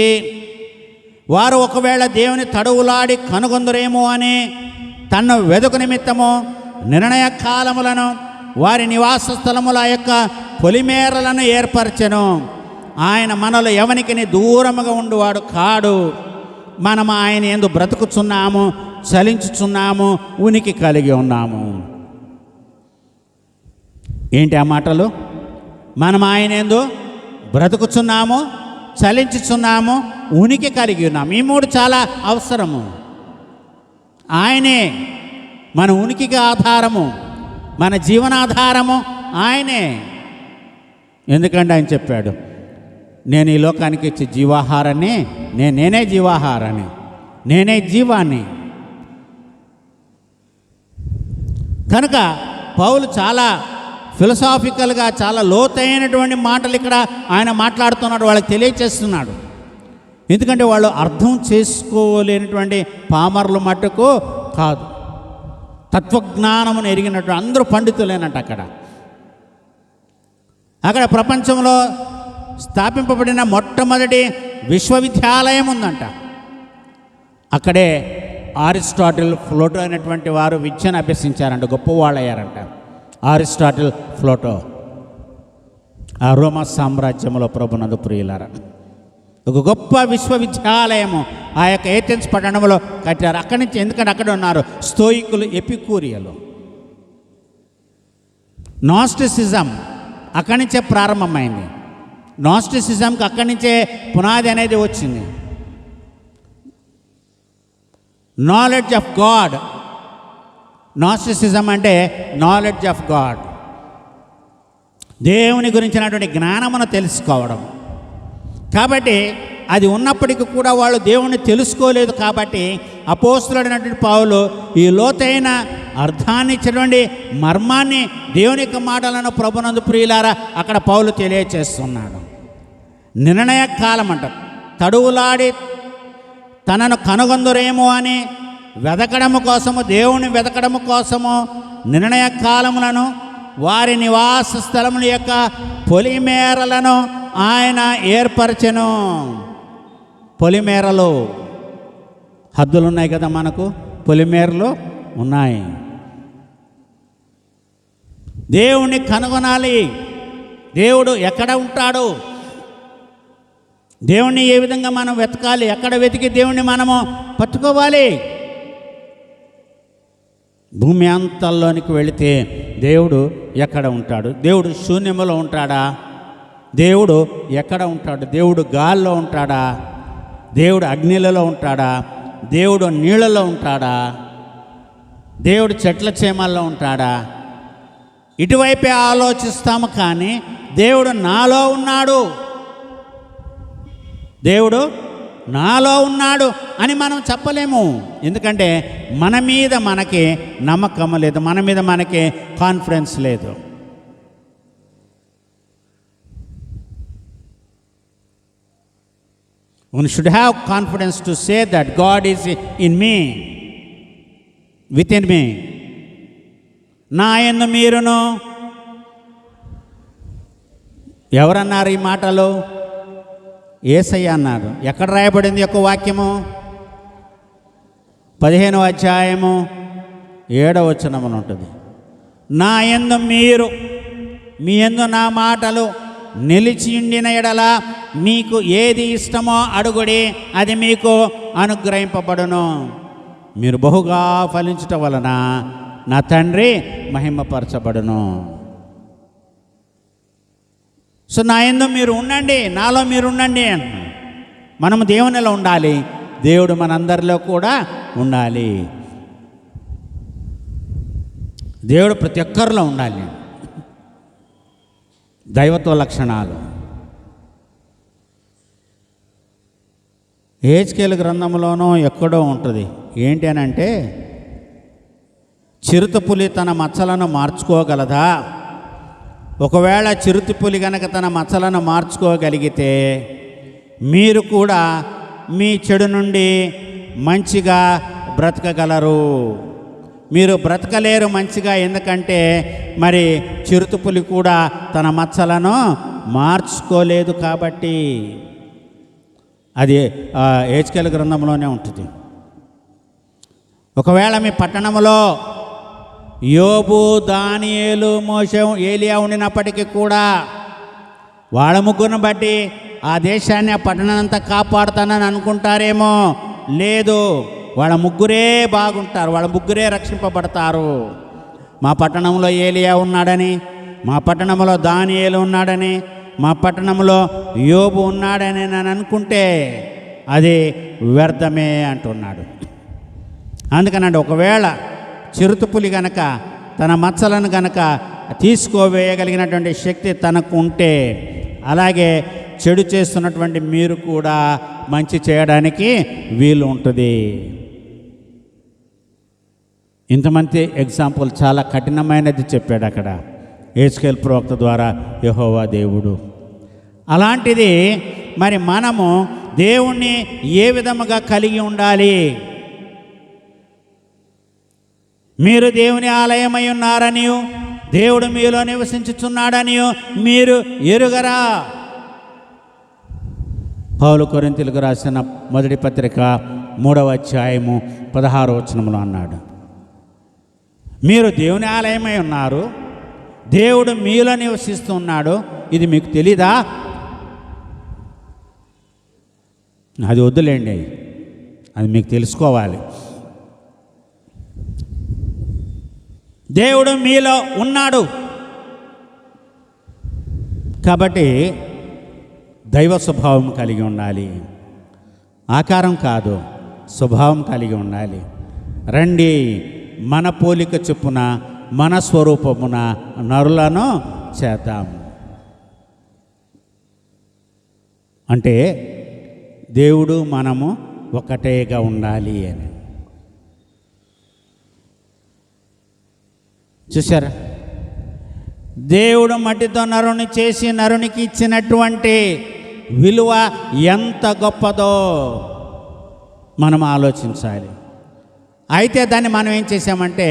వారు ఒకవేళ దేవుని తడువులాడి కనుగొందురేమో అని తన్ను వెదుకు నిమిత్తము నిర్ణయ కాలములను వారి నివాస స్థలముల యొక్క పొలిమేరలను ఏర్పరచెను. ఆయన మనలో ఎవనికిని దూరముగా ఉండువాడు కాడు. మనం ఆయన యందు బ్రతుకుచున్నాము, చలించుచున్నాము, ఉనికి కలిగి ఉన్నాము. ఏంటి ఆ మాటలు? మనం ఆయన యందు బ్రతుకుచున్నాము, చలించుచున్నాము, ఉనికి కలిగి ఉన్నాము. ఈ మూడు చాలా అవసరము. ఆయనే మన ఉనికికి ఆధారము, మన జీవనాధారము ఆయనే. ఎందుకంటే ఆయన చెప్పాడు, నేను ఈ లోకానికి ఇచ్చే జీవాహారాన్ని, నేనే జీవాహారాన్ని, నేనే జీవాన్ని. కనుక పౌలు చాలా ఫిలసాఫికల్గా, చాలా లోతైనటువంటి మాటలు ఇక్కడ ఆయన మాట్లాడుతున్నాడు, వాళ్ళకి తెలియచేస్తున్నాడు. ఎందుకంటే వాళ్ళు అర్థం చేసుకోలేనటువంటి పామరులు మట్టుకు కాదు, తత్వజ్ఞానమును ఎరిగినట్టు అందరూ పండితులేనట్టు. అక్కడ ప్రపంచంలో స్థాపింపబడిన మొట్టమొదటి విశ్వవిద్యాలయం ఉందంట. అక్కడే అరిస్టాటిల్, ప్లేటో అనేటువంటి వారు విద్యను అభ్యసించారంట, గొప్పవాళ్ళు అయ్యారంట. అరిస్టాటిల్, ప్లేటో ఆ రోమా సామ్రాజ్యంలో ప్రభునందు ప్రియులారా ఒక గొప్ప విశ్వవిద్యాలయము ఆ యొక్క ఏథెన్స్ పట్టణంలో కట్టారు. అక్కడి నుంచి, ఎందుకంటే అక్కడ ఉన్నారు స్తోయికులు, ఎపికూరియలు. నాస్టిసిజం అక్కడి నుంచే ప్రారంభమైంది. నాస్టిసిజంకి అక్కడి నుంచే పునాది అనేది వచ్చింది. Knowledge of God. నాస్టిసిజం అంటే నాలెడ్జ్ ఆఫ్ గాడ్, దేవుని గురించినటువంటి జ్ఞానమును తెలుసుకోవడం. కాబట్టి అది ఉన్నప్పటికీ కూడా వాళ్ళు దేవుణ్ణి తెలుసుకోలేదు. కాబట్టి అపోస్తులుడైనటువంటి పౌలు ఈ లోతైన అర్థాన్ని ఇచ్చినటువంటి మర్మాన్ని, దేవుని యొక్క మాటలను ప్రభునందు ప్రియులారా అక్కడ పౌలు తెలియచేస్తున్నాడు. నిర్ణయ కాలం అంట, తడువులాడి తనను కనుగొందురేమో అని వెదకడము కోసము, దేవుని వెదకడము కోసము నిర్ణయ కాలములను, వారి నివాస స్థలముల యొక్క పొలిమేరలను ఆయన ఏర్పరచెను. పొలిమేరలు, హద్దులు ఉన్నాయి కదా మనకు, పొలిమేరలు ఉన్నాయి. దేవుణ్ణి కనుగొనాలి. దేవుడు ఎక్కడ ఉంటాడు, దేవుణ్ణి ఏ విధంగా మనం వెతకాలి, ఎక్కడ వెతికి దేవుణ్ణి మనము పట్టుకోవాలి. భూమి అంతల్లోనికి వెళితే దేవుడు ఎక్కడ ఉంటాడు? దేవుడు శూన్యములో ఉంటాడా? దేవుడు ఎక్కడ ఉంటాడు? దేవుడు గాల్లో ఉంటాడా? దేవుడు అగ్నిలలో ఉంటాడా? దేవుడు నీళ్ళలో ఉంటాడా? దేవుడు చెట్ల చేమల్లో ఉంటాడా? ఇటువైపే ఆలోచిస్తాము, కానీ దేవుడు నాలో ఉన్నాడు, దేవుడు నాలో ఉన్నాడు అని మనం చెప్పలేము. ఎందుకంటే మన మీద మనకి నమ్మకం లేదు, మన మీద మనకి కాన్ఫిడెన్స్ లేదు. We should have confidence to say that God is in me, within me. నా యందు మీరును. ఎవరన్నారు ఈ మాటలు? యేసయ్య అన్నారు. ఎక్కడ రాయబడింది యొక్క వాక్యము? 15వ అధ్యాయము 7వ వచనమున ఉంటుంది. నా యందు మీరు, మీ యందు నా మాటలు నిలిచి ఉండిన ఎడల మీకు ఏది ఇష్టమో అడుగుడి, అది మీకు అనుగ్రహింపబడును. మీరు బహుగా ఫలించుట వలన నా తండ్రి మహిమపరచబడును. సో నా యందు మీరు ఉండండి, నాలో మీరు ఉండండి అంటున్నాడు. మనము దేవునిలో ఉండాలి, దేవుడు మనందరిలో కూడా ఉండాలి. దేవుడు ప్రతి ఒక్కరిలో ఉండాలి. దైవత్వ లక్షణాలు హెజ్కేలు గ్రంథంలోనూ ఎక్కడో ఉంటుంది. ఏంటి అని అంటే, చిరుతపులి తన మచ్చలను మార్చుకోగలదా? ఒకవేళ చిరుతపులి కనుక తన మచ్చలను మార్చుకోగలిగితే మీరు కూడా మీ చెడు నుండి మంచిగా బ్రతకగలరు. మీరు బ్రతకలేరు మంచిగా. ఎందుకంటే మరి చిరుతపులి కూడా తన మచ్చలను మార్చుకోలేదు కాబట్టి. అది హెచ్కేల్ గ్రంథంలోనే ఉంటుంది. ఒకవేళ మీ పట్టణంలో యోబు, దానియేలు, మోషే, ఏలియా ఉండినప్పటికీ కూడా వాళ్ళ ముగ్గురిని బట్టి ఆ దేశాన్ని, ఆ పట్టణాన్ని అంతా కాపాడుతానని అనుకుంటారేమో. లేదు, వాళ్ళ ముగ్గురే బాగుంటారు, వాళ్ళ ముగ్గురే రక్షింపబడతారు. మా పట్టణంలో ఏలియా ఉన్నాడని, మా పట్టణంలో దానియేలు ఉన్నాడని, మా పట్టణంలో యోబు ఉన్నాడని నేను అనుకుంటే అది వ్యర్థమే అంటున్నాడు. అందుకనండి, ఒకవేళ చిరుతపులి గనక తన మచ్చలను గనక తీసుకోవేయగలిగినటువంటి శక్తి తనకు ఉంటే, అలాగే చెడు చేస్తున్నటువంటి మీరు కూడా మంచి చేయడానికి వీలు ఉంటుంది. ఇంతమంది ఎగ్జాంపుల్ చాలా కఠినమైనది చెప్పాడు అక్కడ హెచ్కేల్ ప్రవక్త ద్వారా యెహోవా దేవుడు. అలాంటిది మరి మనము దేవుణ్ణి ఏ విధముగా కలిగి ఉండాలి? మీరు దేవుని ఆలయమై ఉన్నారనియు దేవుడు మీలో నివసించుచున్నాడనియు మీరు ఎరుగరా? పౌలు కొరింథీయులకు రాసిన మొదటి పత్రిక 3వ అధ్యాయము 16వ వచనంలో అన్నాడు, మీరు దేవుని ఆలయమై ఉన్నారు, దేవుడు మీలో నివసిస్తున్నాడు, ఇది మీకు తెలీదా? అది వద్దులేండి, అది మీకు తెలుసుకోవాలి. దేవుడు మీలో ఉన్నాడు కాబట్టి దైవ స్వభావం కలిగి ఉండాలి. ఆకారం కాదు, స్వభావం కలిగి ఉండాలి. రండి, మన పోలిక చొప్పున మన స్వరూపమున నరులను చేద్దాం. అంటే దేవుడు మనము ఒకటేగా ఉండాలి అని. చూసారా, దేవుడు మట్టితో నరుని చేసి నరునికి ఇచ్చినటువంటి విలువ ఎంత గొప్పదో మనం ఆలోచించాలి. అయితే దాన్ని మనం ఏం చేసామంటే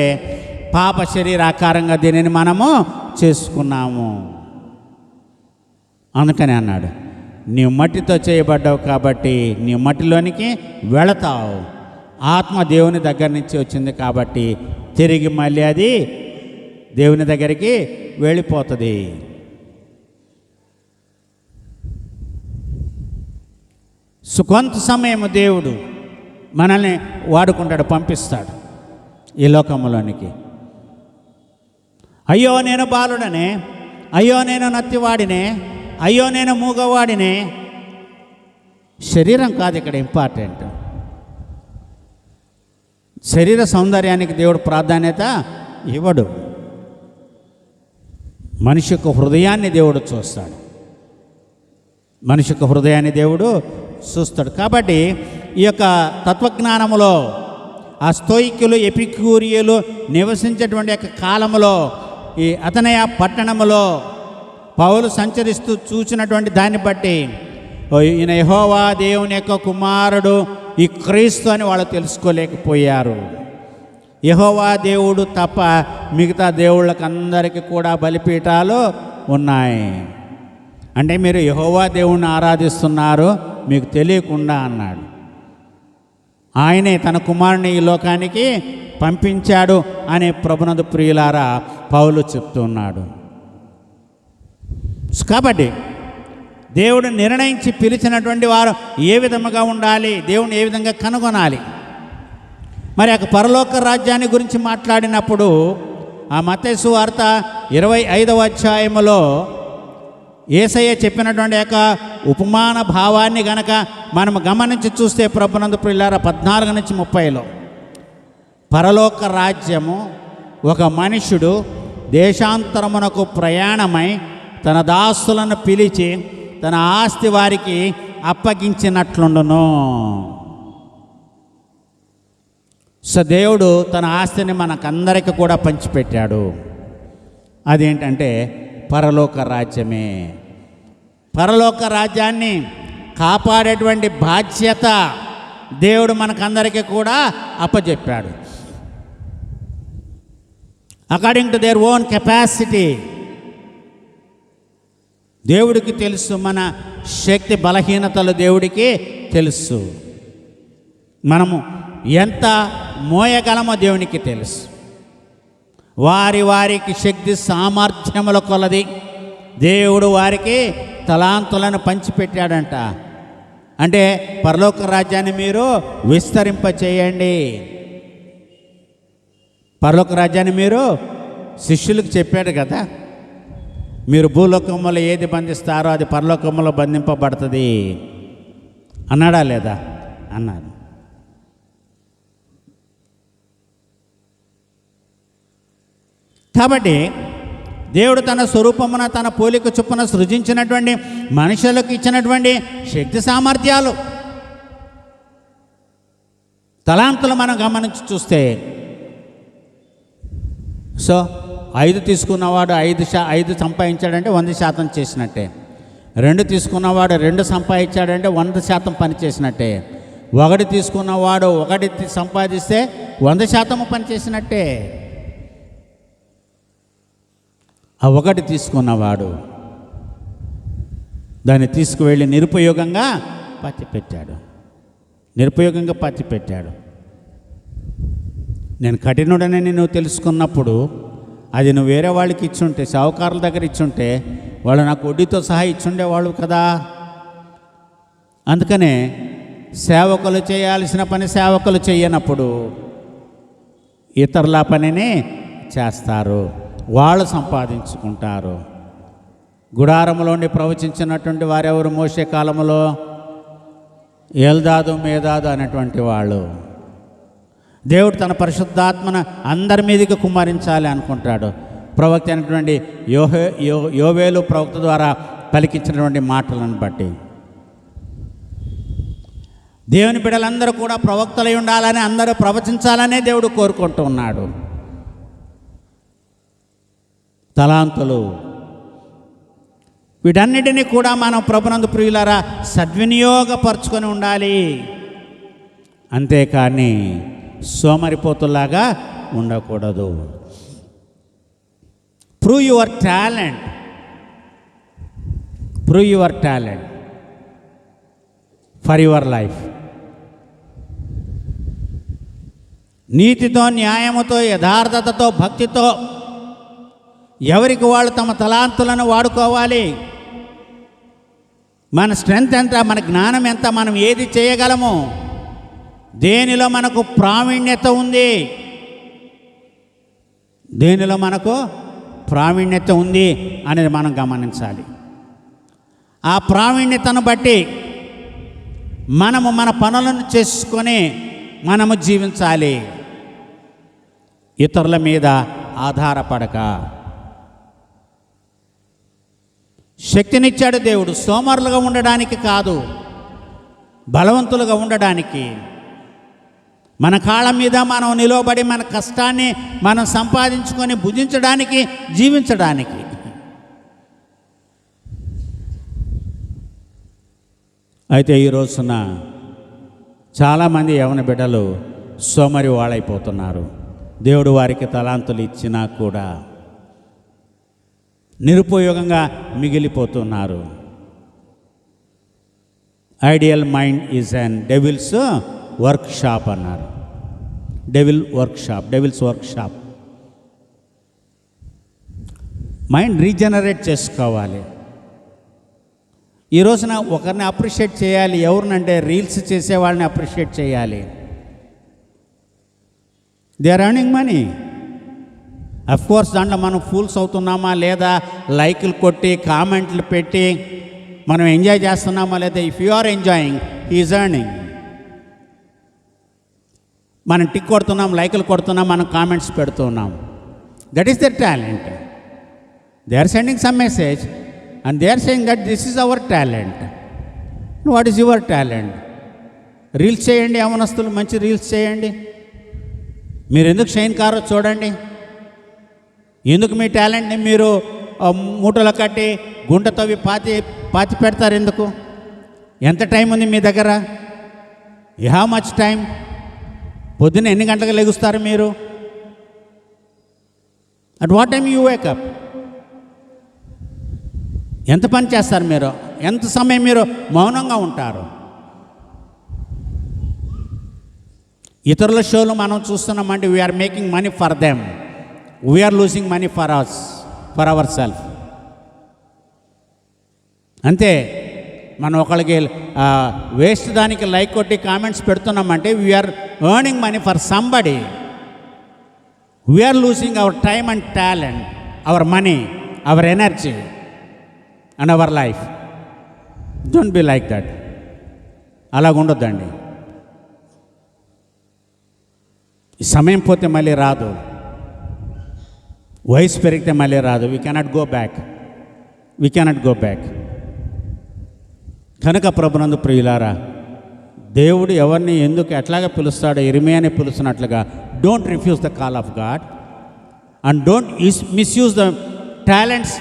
పాప శరీరాకారంగా దీనిని మనము చేసుకున్నాము. అందుకని అన్నాడు, నీవు మట్టితో చేయబడ్డావు కాబట్టి నీవు మట్టిలోనికి వెళతావు. ఆత్మ దేవుని దగ్గర నుంచి వచ్చింది కాబట్టి తిరిగి మళ్ళీ అది దేవుని దగ్గరికి వెళ్ళిపోతుంది. కొంత సమయం దేవుడు మనల్ని వాడుకుంటాడు, పంపిస్తాడు ఈ లోకంలోనికి. అయ్యో నేను బాలుడనే, అయ్యో నేను నత్తివాడినే, అయ్యో నేను మూగవాడినే. శరీరం కాదు ఇక్కడ ఇంపార్టెంట్. శరీర సౌందర్యానికి దేవుడు ప్రాధాన్యత ఇవ్వడు. మనిషి యొక్క హృదయాన్ని దేవుడు చూస్తాడు, మనిషి యొక్క హృదయాన్ని దేవుడు చూస్తాడు. కాబట్టి ఈ యొక్క తత్వజ్ఞానములో ఆ స్తోయికులు, ఎపిక్యూరియలు నివసించేటువంటి యొక్క కాలంలో ఈ అతనయ పట్టణములో పౌలు సంచరిస్తూ చూసినటువంటి దాన్ని బట్టి ఈయన యెహోవా దేవుని యొక్క కుమారుడు, ఈ క్రీస్తు అని వాళ్ళు తెలుసుకోలేకపోయారు. యెహోవా దేవుడు తప్ప మిగతా దేవుళ్ళకి అందరికీ కూడా బలిపీఠాలు ఉన్నాయి. అంటే మీరు యెహోవా దేవుణ్ణి ఆరాధిస్తున్నారు మీకు తెలియకుండా అన్నాడు. ఆయనే తన కుమారుని ఈ లోకానికి పంపించాడు అనే ప్రభునందు ప్రియులారా పౌలు చెప్తున్నాడు. కాబట్టి దేవుడు నిర్ణయించి పిలిచినటువంటి వారు ఏ విధముగా ఉండాలి, దేవుని ఏ విధంగా కనుగొనాలి? మరి ఆ పరలోక రాజ్యాన్ని గురించి మాట్లాడినప్పుడు ఆ మత్తయి సువార్త 25వ అధ్యాయములో యేసయ్య చెప్పినటువంటి యొక్క ఉపమాన భావాన్ని గనక మనం గమనించి చూస్తే ప్రభునందు ప్రియులారా 14 నుంచి 30లో పరలోక రాజ్యము ఒక మనుషుడు దేశాంతరమునకు ప్రయాణమై తన దాసులను పిలిచి తన ఆస్తి వారికి అప్పగించినట్లుండును. సో దేవుడు తన ఆస్తిని మనకందరికి కూడా పంచిపెట్టాడు. అదేంటంటే పరలోక రాజ్యమే. పరలోక రాజ్యాన్ని కాపాడేటువంటి బాధ్యత దేవుడు మనకందరికీ కూడా అప్పచెప్పాడు. According to their own capacity. దేవుడికి తెలుసు మన శక్తి బలహీనతలు, దేవుడికి తెలుసు. మనము ఎంత మోయగలమో దేవునికి తెలుసు. వారికి శక్తి సామర్థ్యముల కొలది దేవుడు వారికి తలాంతులను పంచిపెట్టాడంట. అంటే పరలోక రాజ్యాన్ని మీరు విస్తరింపచేయండి. పరలోక రాజ్యాన్ని మీరు శిష్యులకు చెప్పాడు కదా, మీరు భూలోకములో ఏది బంధిస్తారో అది పరలోకములో బంధింపబడుతుంది అన్నాడా లేదా? అన్నాడు. కాబట్టి దేవుడు తన స్వరూపమున తన పోలిక చొప్పున సృజించినటువంటి మనుషులకు ఇచ్చినటువంటి శక్తి సామర్థ్యాలు, తలాంతులు మనం గమనించి చూస్తే, సో 5 తీసుకున్నవాడు 5 సంపాదించాడంటే 100% చేసినట్టే. 2 తీసుకున్నవాడు 2 సంపాదించాడంటే 100% పని చేసినట్టే. 1 తీసుకున్నవాడు 1 సంపాదిస్తే 100% పని చేసినట్టే. ఆ 1 తీసుకున్నవాడు దాన్ని తీసుకువెళ్ళి నిరుపయోగంగా పాతిపెట్టాడు. నేను కఠినుడని నువ్వు తెలుసుకున్నప్పుడు అది నువ్వు వేరే వాళ్ళకి ఇచ్చుంటే, సావుకారుల దగ్గర ఇచ్చుంటే, వాళ్ళు నాకు వడ్డీతో సహా ఇచ్చుండేవాళ్ళు కదా. అందుకనే సేవకులు చేయాల్సిన పని సేవకులు చేయనప్పుడు ఇతరుల పనిని చేస్తారు, వాళ్ళు సంపాదించుకుంటారు. గుడారంలోండి ప్రవచించినటువంటి వారెవరు? మోషే కాలంలో ఎల్దాదు, మేదాదు అనేటువంటి వాళ్ళు. దేవుడు తన పరిశుద్ధాత్మను అందరి మీదకి కుమ్మరించాలి అనుకుంటాడు. ప్రవక్త అయినటువంటి యోవేలు ప్రవక్త ద్వారా పలికించినటువంటి మాటలను బట్టి దేవుని బిడ్డలందరూ కూడా ప్రవక్తలై ఉండాలని, అందరూ ప్రవచించాలనే దేవుడు కోరుకుంటూ ఉన్నాడు. తలాంతులు వీటన్నిటినీ కూడా మనం ప్రభునందు ప్రియులారా సద్వినియోగపరచుకొని ఉండాలి. అంతేకాని సోమరిపోతులాగా ఉండకూడదు. Prove your talent for your life. నీతితో, న్యాయముతో, యథార్థతతో, భక్తితో ఎవరికి వాళ్ళు తమ తలాంతులను వాడుకోవాలి. మన స్ట్రెంగ్త్ ఎంత, మన జ్ఞానం ఎంత, మనం ఏది చేయగలము, దేనిలో మనకు ప్రావీణ్యత ఉంది, అనేది మనం గమనించాలి. ఆ ప్రావీణ్యతను బట్టి మనము మన పనులను చేసుకొని మనము జీవించాలి, ఇతరుల మీద ఆధారపడక. శక్తినిచ్చాడు దేవుడు సోమరులుగా ఉండడానికి కాదు, బలవంతులుగా ఉండడానికి. మన కాళ్ళ మీద మనం నిలబడి మన కష్టాన్ని మనం సంపాదించుకొని భుజించడానికి, జీవించడానికి. అయితే ఈ రోజున చాలామంది యవన బిడ్డలు సోమరి వాళ్ళైపోతున్నారు. దేవుడు వారికి తలాంతులు ఇచ్చినా కూడా నిరుపయోగంగా మిగిలిపోతున్నారు. Ideal mind is an devil's workshop అన్నారు. Devil's workshop. మైండ్ రీజనరేట్ చేసుకోవాలి. ఈ రోజున ఒకరిని అప్రిషియేట్ చేయాలి. ఎవరినంటే రీల్స్ చేసే వాళ్ళని అప్రిషియేట్ చేయాలి. They are earning money. Of course దాంట్లో మనం ఫూల్స్ అవుతున్నామా లేదా, లైకులు కొట్టి కామెంట్లు పెట్టి మనం ఎంజాయ్ చేస్తున్నామా లేదా. If you are enjoying, he is earning. మనం టిక్ కొడుతున్నాం, లైకులు కొడుతున్నాం, మనం కామెంట్స్ పెడుతున్నాం. That is their talent. They are sending some message and they are saying that this is our talent. What is your talent? Reels చేయండి, యవనస్తులు మంచి reels చేయండి. మీరు ఎందుకు షైన్ కారో చూడండి. ఎందుకు మీ టాలెంట్ని మీరు మూటలు కట్టి గుంట తవ్వి పాతి పెడతారు? ఎందుకు? ఎంత టైం ఉంది మీ దగ్గర? You have much time. పొద్దున్న ఎన్ని గంటలకు లెగుస్తారు మీరు? At what time you wake up? ఎంత పని చేస్తారు మీరు? ఎంత సమయం మీరు మౌనంగా ఉంటారు? ఇతరుల షోలు మనం చూస్తున్నామంటే we are making money for them, we are losing money for our self. అంతే. మనం ఒకళ్ళకి వేస్ట్ దానికి లైక్ కొట్టి కామెంట్స్ పెడుతున్నామంటే we are earning money for somebody. We are losing our time and talent, our money, our energy and our life. Don't be like that. అలాగుండొద్దండి. ఈ సమయం పోతే మళ్ళీ రాదు, వయసు పెరిగితే మళ్ళీ రాదు. We cannot go back. కనుక ప్రభునందు ప్రియులారా, దేవుడు ఎవరిని ఎందుకు ఎట్లాగా పిలుస్తాడో ఇర్మియాని పిలుస్తున్నట్లుగా, don't refuse the call of God and don't misuse the talents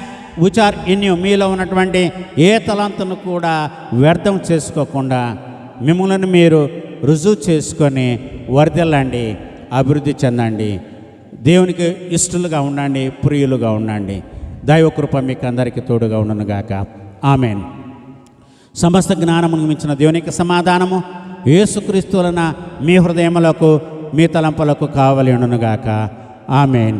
which are in you. మీలో ఉన్నటువంటి ఏ తలాంతును కూడా వ్యర్థం చేసుకోకుండా మిమ్మల్ని మీరు రుజువు చేసుకొని వర్ధిల్లండి, అభివృద్ధి చెందండి, దేవునికి ఇష్టలుగా ఉండండి, ప్రియులుగా ఉండండి. దైవకృప మీకు అందరికీ తోడుగా ఉండునుగాక. ఆమెన్. సమస్త జ్ఞానమును మించిన దేవునికి సమాధానము యేసుక్రీస్తువలన మీ హృదయములకు మీ తలంపులకు కావలి ఉండునుగాక. ఆమెన్.